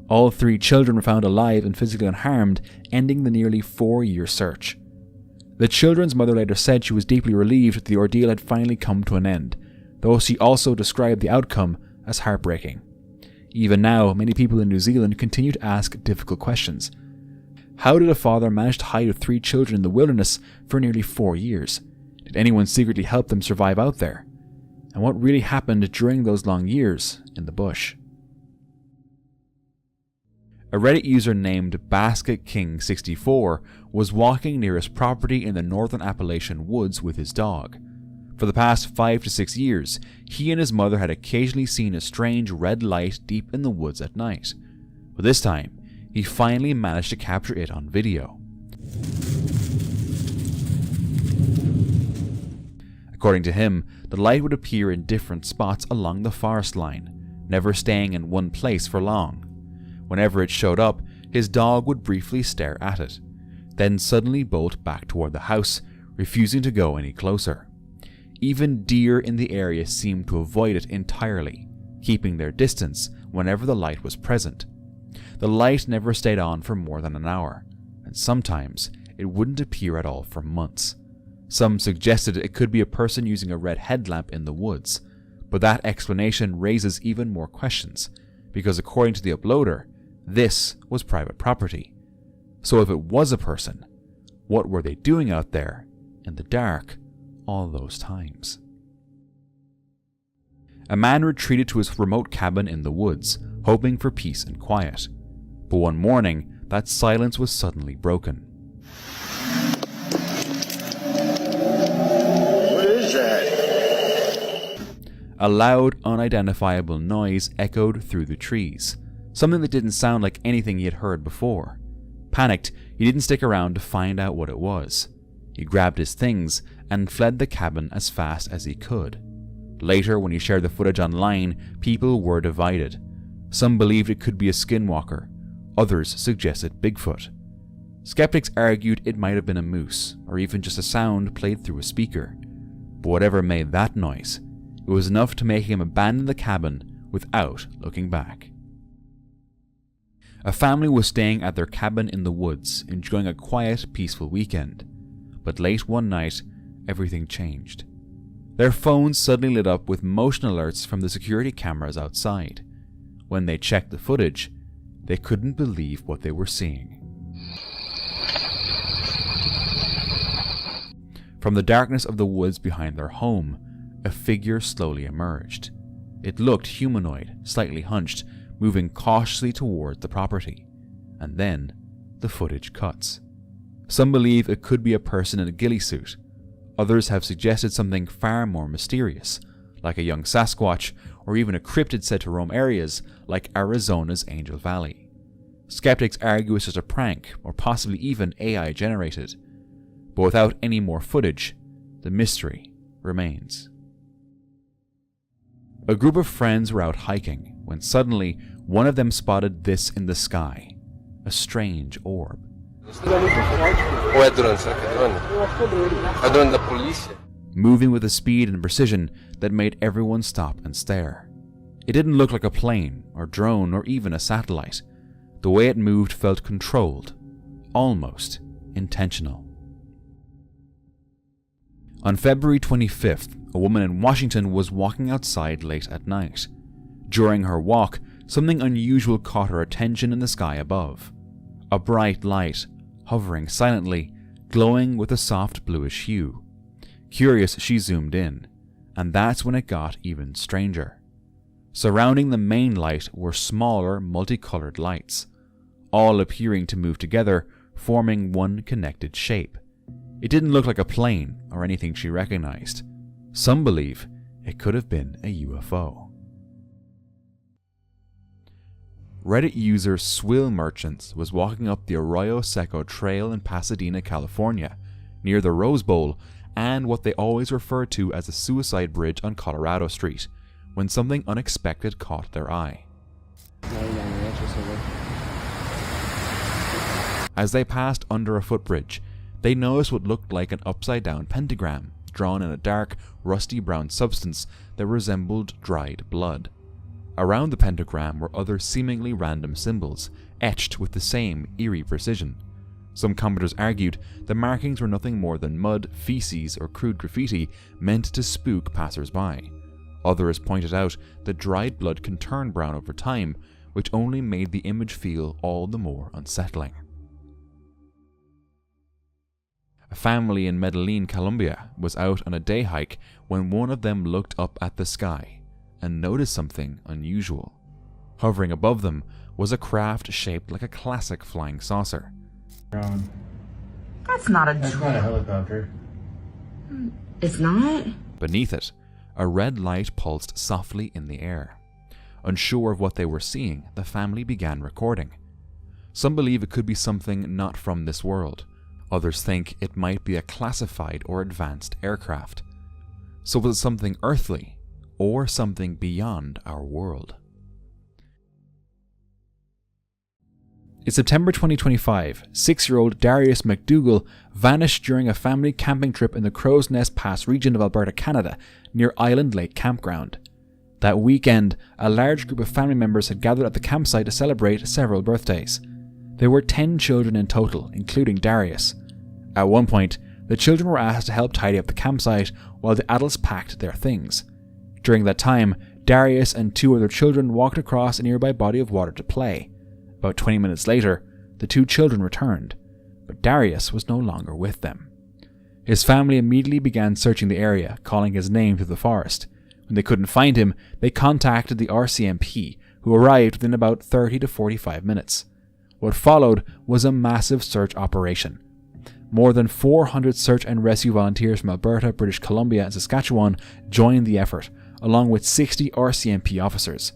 All 3 children were found alive and physically unharmed, ending the nearly 4-year search. The children's mother later said she was deeply relieved that the ordeal had finally come to an end, though she also described the outcome as heartbreaking. Even now, many people in New Zealand continue to ask difficult questions. How did a father manage to hide with 3 children in the wilderness for nearly 4 years? Did anyone secretly help them survive out there? And what really happened during those long years in the bush? A Reddit user named BasketKing64 was walking near his property in the northern Appalachian woods with his dog. For the past 5 to 6 years, he and his mother had occasionally seen a strange red light deep in the woods at night. But this time, he finally managed to capture it on video. According to him, the light would appear in different spots along the forest line, never staying in one place for long. Whenever it showed up, his dog would briefly stare at it, then suddenly bolt back toward the house, refusing to go any closer. Even deer in the area seemed to avoid it entirely, keeping their distance whenever the light was present. The light never stayed on for more than an hour, and sometimes it wouldn't appear at all for months. Some suggested it could be a person using a red headlamp in the woods, but that explanation raises even more questions, because according to the uploader, this was private property. So if it was a person, what were they doing out there in the dark all those times? A man retreated to his remote cabin in the woods, hoping for peace and quiet. But one morning, that silence was suddenly broken. What is that? A loud, unidentifiable noise echoed through the trees, something that didn't sound like anything he had heard before. Panicked, he didn't stick around to find out what it was. He grabbed his things and fled the cabin as fast as he could. Later, when he shared the footage online, people were divided. Some believed it could be a skinwalker. Others suggested Bigfoot. Skeptics argued it might have been a moose, or even just a sound played through a speaker. But whatever made that noise, it was enough to make him abandon the cabin without looking back. A family was staying at their cabin in the woods, enjoying a quiet, peaceful weekend. But late one night, everything changed. Their phones suddenly lit up with motion alerts from the security cameras outside. When they checked the footage, they couldn't believe what they were seeing. From the darkness of the woods behind their home, a figure slowly emerged. It looked humanoid, slightly hunched, moving cautiously toward the property. And then, the footage cuts. Some believe it could be a person in a ghillie suit. Others have suggested something far more mysterious, like a young Sasquatch, or even a cryptid said to roam areas like Arizona's Angel Valley. Skeptics argue it's just a prank, or possibly even AI generated. But without any more footage, the mystery remains. A group of friends were out hiking when suddenly one of them spotted this in the sky, a strange orb. Moving with a speed and precision that made everyone stop and stare. It didn't look like a plane, or drone, or even a satellite. The way it moved felt controlled, almost intentional. On February 25th, a woman in Washington was walking outside late at night. During her walk, something unusual caught her attention in the sky above. A bright light, hovering silently, glowing with a soft bluish hue. Curious, she zoomed in, and that's when it got even stranger. Surrounding the main light were smaller, multicolored lights, all appearing to move together, forming one connected shape. It didn't look like a plane or anything she recognized. Some believe it could have been a UFO. Reddit user Swill Merchants was walking up the Arroyo Seco Trail in Pasadena, California, near the Rose Bowl and what they always refer to as the Suicide Bridge on Colorado Street, when something unexpected caught their eye. As they passed under a footbridge, they noticed what looked like an upside-down pentagram drawn in a dark, rusty brown substance that resembled dried blood. Around the pentagram were other seemingly random symbols, etched with the same eerie precision. Some commenters argued the markings were nothing more than mud, feces, or crude graffiti meant to spook passers-by. Others pointed out that dried blood can turn brown over time, which only made the image feel all the more unsettling. A family in Medellin, Colombia, was out on a day hike when one of them looked up at the sky and noticed something unusual. Hovering above them was a craft shaped like a classic flying saucer. That's not a helicopter. It's not? Beneath it, a red light pulsed softly in the air. Unsure of what they were seeing, the family began recording. Some believe it could be something not from this world. Others think it might be a classified or advanced aircraft. So was it something earthly, or something beyond our world? In September 2025, 6-year-old Darius McDougall vanished during a family camping trip in the Crow's Nest Pass region of Alberta, Canada, near Island Lake Campground. That weekend, a large group of family members had gathered at the campsite to celebrate several birthdays. There were 10 children in total, including Darius. At one point, the children were asked to help tidy up the campsite while the adults packed their things. During that time, Darius and 2 other children walked across a nearby body of water to play. About 20 minutes later, the 2 children returned, but Darius was no longer with them. His family immediately began searching the area, calling his name through the forest. When they couldn't find him, they contacted the RCMP, who arrived within about 30 to 45 minutes. What followed was a massive search operation. More than 400 search and rescue volunteers from Alberta, British Columbia, and Saskatchewan joined the effort, along with 60 RCMP officers.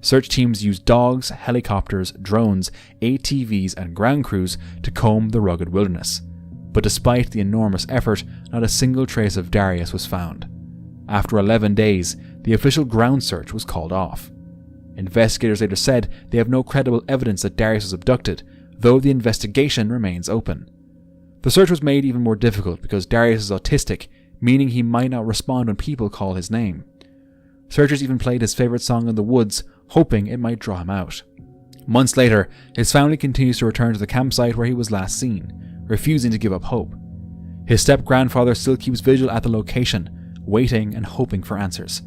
Search teams used dogs, helicopters, drones, ATVs, and ground crews to comb the rugged wilderness. But despite the enormous effort, not a single trace of Darius was found. After 11 days, the official ground search was called off. Investigators later said they have no credible evidence that Darius was abducted, though the investigation remains open. The search was made even more difficult because Darius is autistic, meaning he might not respond when people call his name. Searchers even played his favourite song in the woods, hoping it might draw him out. Months later, his family continues to return to the campsite where he was last seen, refusing to give up hope. His step-grandfather still keeps vigil at the location, waiting and hoping for answers.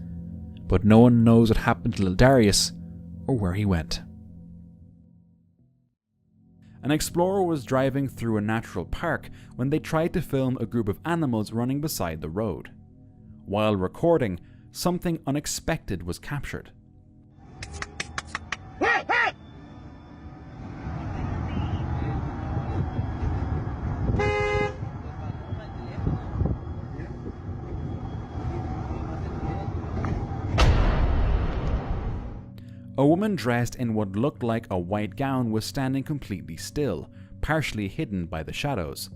But no one knows what happened to little Darius, or where he went. An explorer was driving through a natural park when they tried to film a group of animals running beside the road. While recording, something unexpected was captured. A woman dressed in what looked like a white gown was standing completely still, partially hidden by the shadows.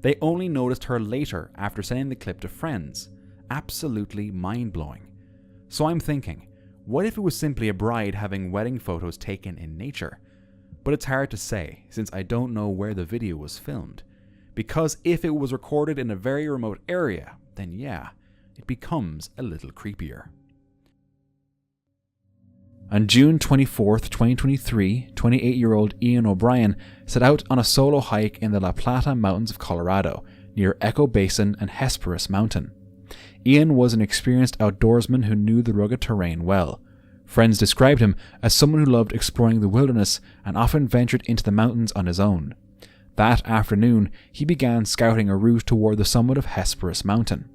They only noticed her later after sending the clip to friends. Absolutely mind-blowing. So I'm thinking, what if it was simply a bride having wedding photos taken in nature? But it's hard to say, since I don't know where the video was filmed. Because if it was recorded in a very remote area, then yeah, it becomes a little creepier. On June 24, 2023, 28-year-old Ian O'Brien set out on a solo hike in the La Plata Mountains of Colorado, near Echo Basin and Hesperus Mountain. Ian was an experienced outdoorsman who knew the rugged terrain well. Friends described him as someone who loved exploring the wilderness and often ventured into the mountains on his own. That afternoon, he began scouting a route toward the summit of Hesperus Mountain.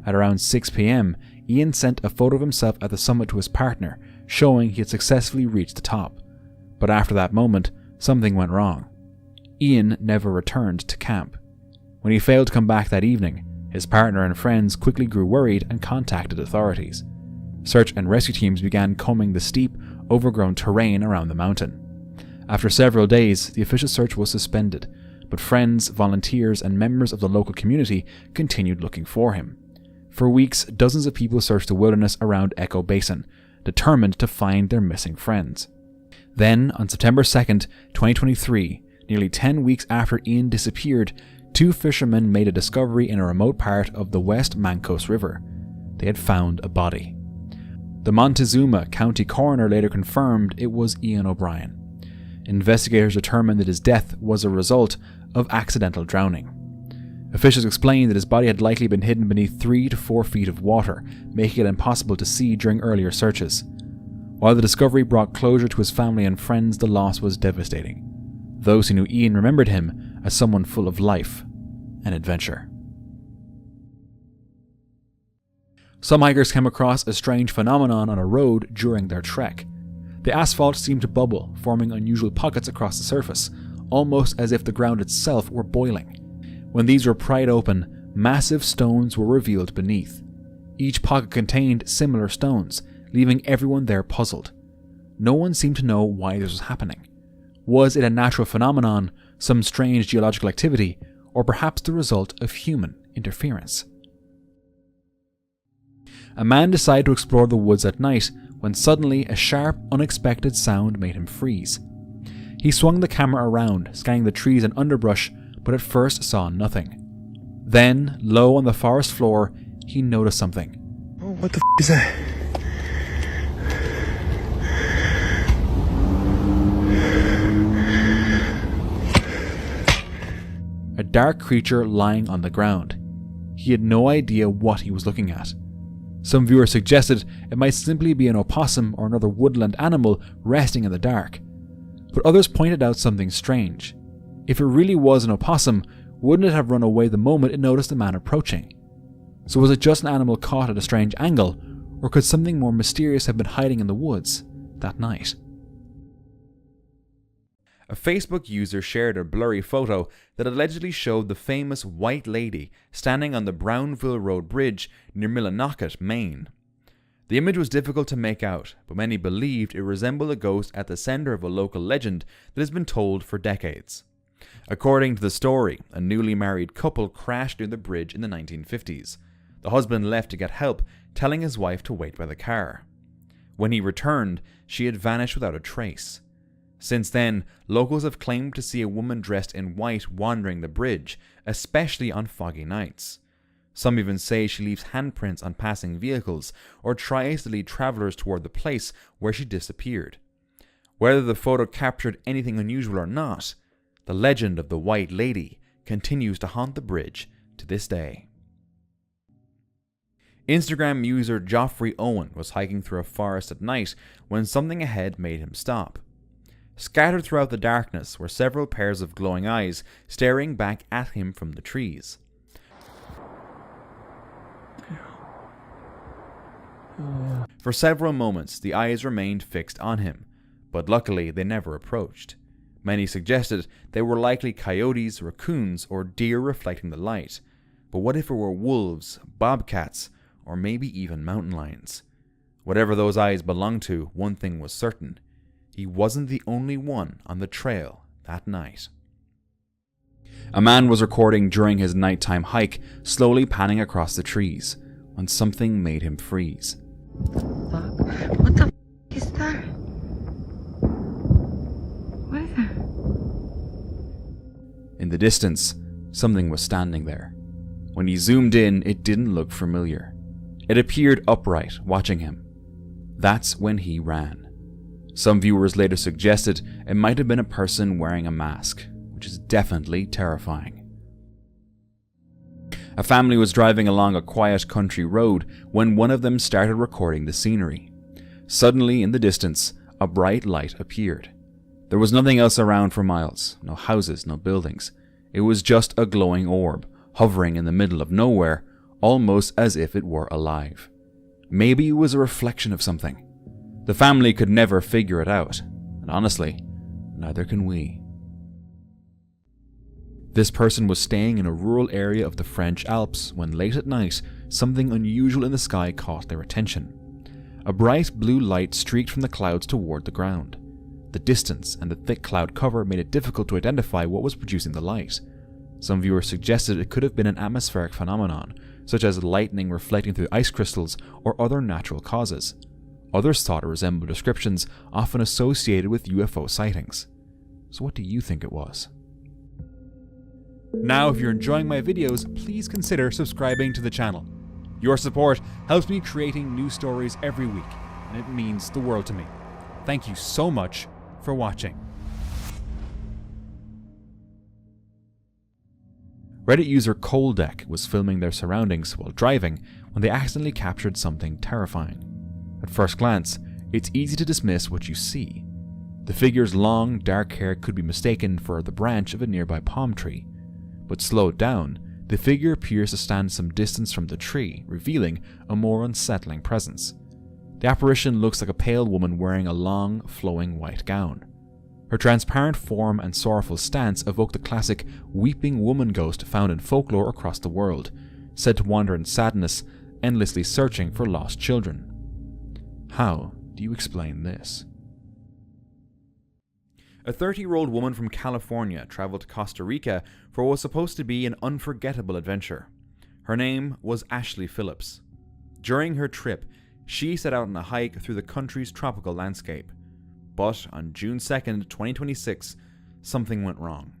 At around 6 p.m., Ian sent a photo of himself at the summit to his partner, showing he had successfully reached the top. But after that moment, something went wrong. Ian never returned to camp. When he failed to come back that evening, his partner and friends quickly grew worried and contacted authorities. Search and rescue teams began combing the steep, overgrown terrain around the mountain. After several days, the official search was suspended, but friends, volunteers, and members of the local community continued looking for him. For weeks, dozens of people searched the wilderness around Echo Basin, determined to find their missing friends. Then, on September 2nd, 2023, nearly 10 weeks after Ian disappeared, 2 fishermen made a discovery in a remote part of the West Mancos River. They had found a body. The Montezuma County coroner later confirmed it was Ian O'Brien. Investigators determined that his death was a result of accidental drowning. Officials explained that his body had likely been hidden beneath 3 to 4 feet of water, making it impossible to see during earlier searches. While the discovery brought closure to his family and friends, the loss was devastating. Those who knew Ian remembered him as someone full of life and adventure. Some hikers came across a strange phenomenon on a road during their trek. The asphalt seemed to bubble, forming unusual pockets across the surface, almost as if the ground itself were boiling. When these were pried open, massive stones were revealed beneath. Each pocket contained similar stones, leaving everyone there puzzled. No one seemed to know why this was happening. Was it a natural phenomenon, some strange geological activity, or perhaps the result of human interference? A man decided to explore the woods at night when suddenly a sharp, unexpected sound made him freeze. He swung the camera around, scanning the trees and underbrush, but at first saw nothing. Then, low on the forest floor, he noticed something. Oh, what the is that? A dark creature lying on the ground. He had no idea what he was looking at. Some viewers suggested it might simply be an opossum or another woodland animal resting in the dark. But others pointed out something strange. If it really was an opossum, wouldn't it have run away the moment it noticed the man approaching? So was it just an animal caught at a strange angle, or could something more mysterious have been hiding in the woods that night? A Facebook user shared a blurry photo that allegedly showed the famous White Lady standing on the Brownville Road Bridge near Millinocket, Maine. The image was difficult to make out, but many believed it resembled a ghost at the center of a local legend that has been told for decades. According to the story, a newly married couple crashed near the bridge in the 1950s. The husband left to get help, telling his wife to wait by the car. When he returned, she had vanished without a trace. Since then, locals have claimed to see a woman dressed in white wandering the bridge, especially on foggy nights. Some even say she leaves handprints on passing vehicles or tries to lead travelers toward the place where she disappeared. Whether the photo captured anything unusual or not, the legend of the White Lady continues to haunt the bridge to this day. Instagram user Geoffrey Owen was hiking through a forest at night when something ahead made him stop. Scattered throughout the darkness were several pairs of glowing eyes staring back at him from the trees. For several moments, the eyes remained fixed on him, but luckily they never approached. Many suggested they were likely coyotes, raccoons, or deer reflecting the light. But what if it were wolves, bobcats, or maybe even mountain lions? Whatever those eyes belonged to, one thing was certain. He wasn't the only one on the trail that night. A man was recording during his nighttime hike, slowly panning across the trees, when something made him freeze. What the is that? What is that? In the distance, something was standing there. When he zoomed in, it didn't look familiar. It appeared upright, watching him. That's when he ran. Some viewers later suggested it might have been a person wearing a mask, which is definitely terrifying. A family was driving along a quiet country road when one of them started recording the scenery. Suddenly, in the distance, a bright light appeared. There was nothing else around for miles, no houses, no buildings. It was just a glowing orb, hovering in the middle of nowhere, almost as if it were alive. Maybe it was a reflection of something. The family could never figure it out, and honestly, neither can we. This person was staying in a rural area of the French Alps when late at night, something unusual in the sky caught their attention. A bright blue light streaked from the clouds toward the ground. The distance and the thick cloud cover made it difficult to identify what was producing the light. Some viewers suggested it could have been an atmospheric phenomenon, such as lightning reflecting through ice crystals or other natural causes. Others thought it resembled descriptions often associated with UFO sightings. So what do you think it was? Now, if you're enjoying my videos, please consider subscribing to the channel. Your support helps me creating new stories every week, and it means the world to me. Thank you so much for watching. Reddit user Colddeck was filming their surroundings while driving when they accidentally captured something terrifying. At first glance, it's easy to dismiss what you see. The figure's long, dark hair could be mistaken for the branch of a nearby palm tree. But slowed down, the figure appears to stand some distance from the tree, revealing a more unsettling presence. The apparition looks like a pale woman wearing a long, flowing white gown. Her transparent form and sorrowful stance evoke the classic weeping woman ghost found in folklore across the world, said to wander in sadness, endlessly searching for lost children. How do you explain this? A 30-year-old woman from California traveled to Costa Rica for what was supposed to be an unforgettable adventure. Her name was Ashley Phillips. During her trip, she set out on a hike through the country's tropical landscape. But on June 2nd, 2026, something went wrong.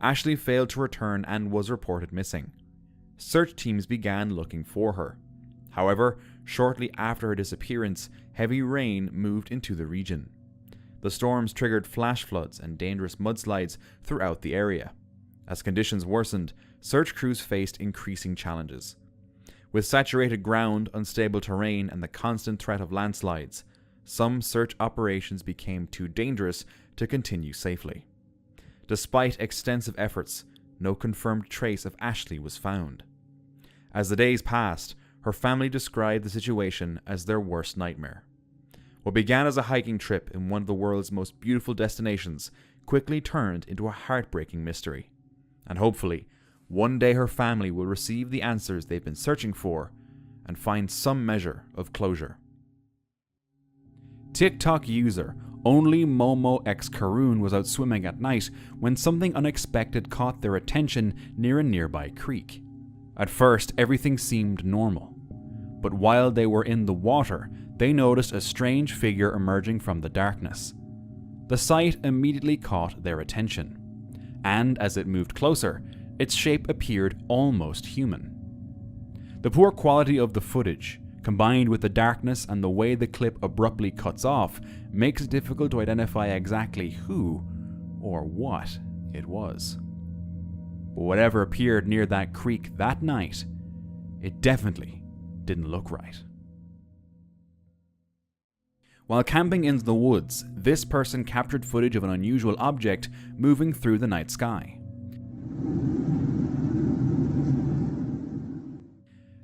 Ashley failed to return and was reported missing. Search teams began looking for her. However, shortly after her disappearance, heavy rain moved into the region. The storms triggered flash floods and dangerous mudslides throughout the area. As conditions worsened, search crews faced increasing challenges. With saturated ground, unstable terrain, and the constant threat of landslides, some search operations became too dangerous to continue safely. Despite extensive efforts, no confirmed trace of Ashley was found. As the days passed, her family described the situation as their worst nightmare. What began as a hiking trip in one of the world's most beautiful destinations quickly turned into a heartbreaking mystery. And hopefully, one day her family will receive the answers they've been searching for and find some measure of closure. TikTok user Only Momo X Karoon was out swimming at night when something unexpected caught their attention near a nearby creek. At first, everything seemed normal. But while they were in the water, they noticed a strange figure emerging from the darkness. The sight immediately caught their attention, and as it moved closer, its shape appeared almost human. The poor quality of the footage, combined with the darkness and the way the clip abruptly cuts off, makes it difficult to identify exactly who or what it was. But whatever appeared near that creek that night, it definitely didn't look right. While camping in the woods, this person captured footage of an unusual object moving through the night sky.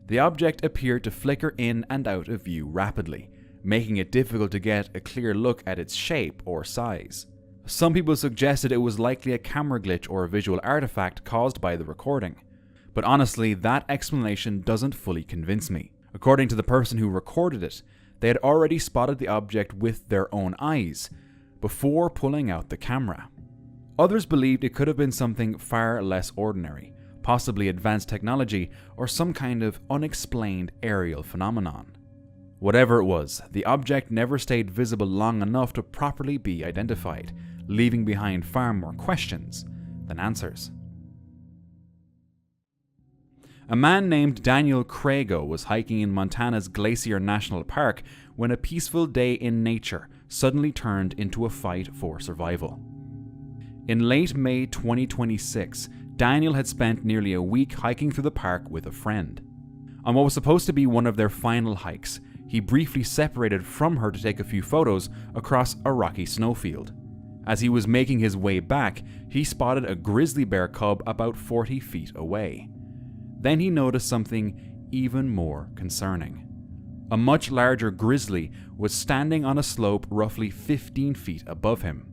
The object appeared to flicker in and out of view rapidly, making it difficult to get a clear look at its shape or size. Some people suggested it was likely a camera glitch or a visual artifact caused by the recording. But honestly, that explanation doesn't fully convince me. According to the person who recorded it, they had already spotted the object with their own eyes before pulling out the camera. Others believed it could have been something far less ordinary, possibly advanced technology or some kind of unexplained aerial phenomenon. Whatever it was, the object never stayed visible long enough to properly be identified, leaving behind far more questions than answers. A man named Daniel Crago was hiking in Montana's Glacier National Park when a peaceful day in nature suddenly turned into a fight for survival. In late May 2026, Daniel had spent nearly a week hiking through the park with a friend. On what was supposed to be one of their final hikes, he briefly separated from her to take a few photos across a rocky snowfield. As he was making his way back, he spotted a grizzly bear cub about 40 feet away. Then he noticed something even more concerning. A much larger grizzly was standing on a slope roughly 15 feet above him.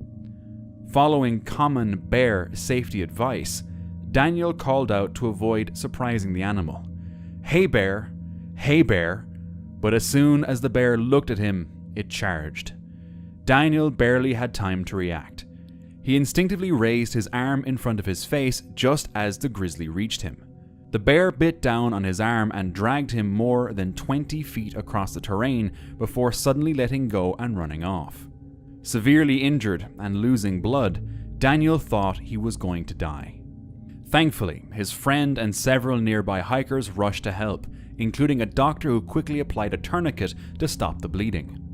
Following common bear safety advice, Daniel called out to avoid surprising the animal. "Hey bear! Hey bear!" But as soon as the bear looked at him, it charged. Daniel barely had time to react. He instinctively raised his arm in front of his face just as the grizzly reached him. The bear bit down on his arm and dragged him more than 20 feet across the terrain before suddenly letting go and running off. Severely injured and losing blood, Daniel thought he was going to die. Thankfully, his friend and several nearby hikers rushed to help, including a doctor who quickly applied a tourniquet to stop the bleeding.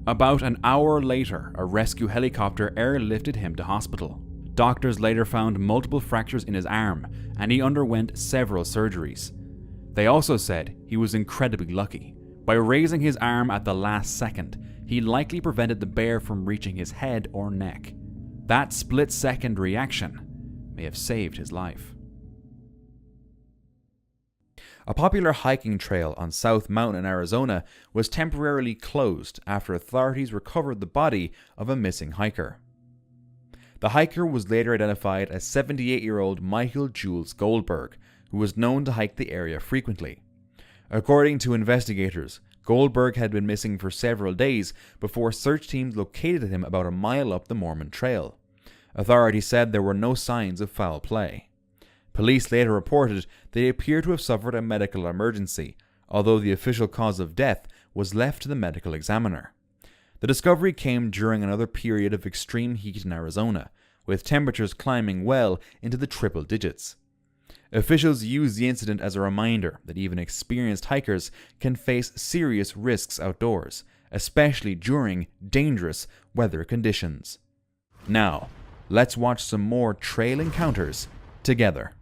About an hour later, a rescue helicopter airlifted him to hospital. Doctors later found multiple fractures in his arm, and he underwent several surgeries. They also said he was incredibly lucky. By raising his arm at the last second, he likely prevented the bear from reaching his head or neck. That split-second reaction may have saved his life. A popular hiking trail on South Mountain in Arizona was temporarily closed after authorities recovered the body of a missing hiker. The hiker was later identified as 78-year-old Michael Jules Goldberg, who was known to hike the area frequently. According to investigators, Goldberg had been missing for several days before search teams located him about a mile up the Mormon Trail. Authorities said there were no signs of foul play. Police later reported they appear to have suffered a medical emergency, although the official cause of death was left to the medical examiner. The discovery came during another period of extreme heat in Arizona, with temperatures climbing well into the triple digits. Officials used the incident as a reminder that even experienced hikers can face serious risks outdoors, especially during dangerous weather conditions. Now, let's watch some more trail encounters together.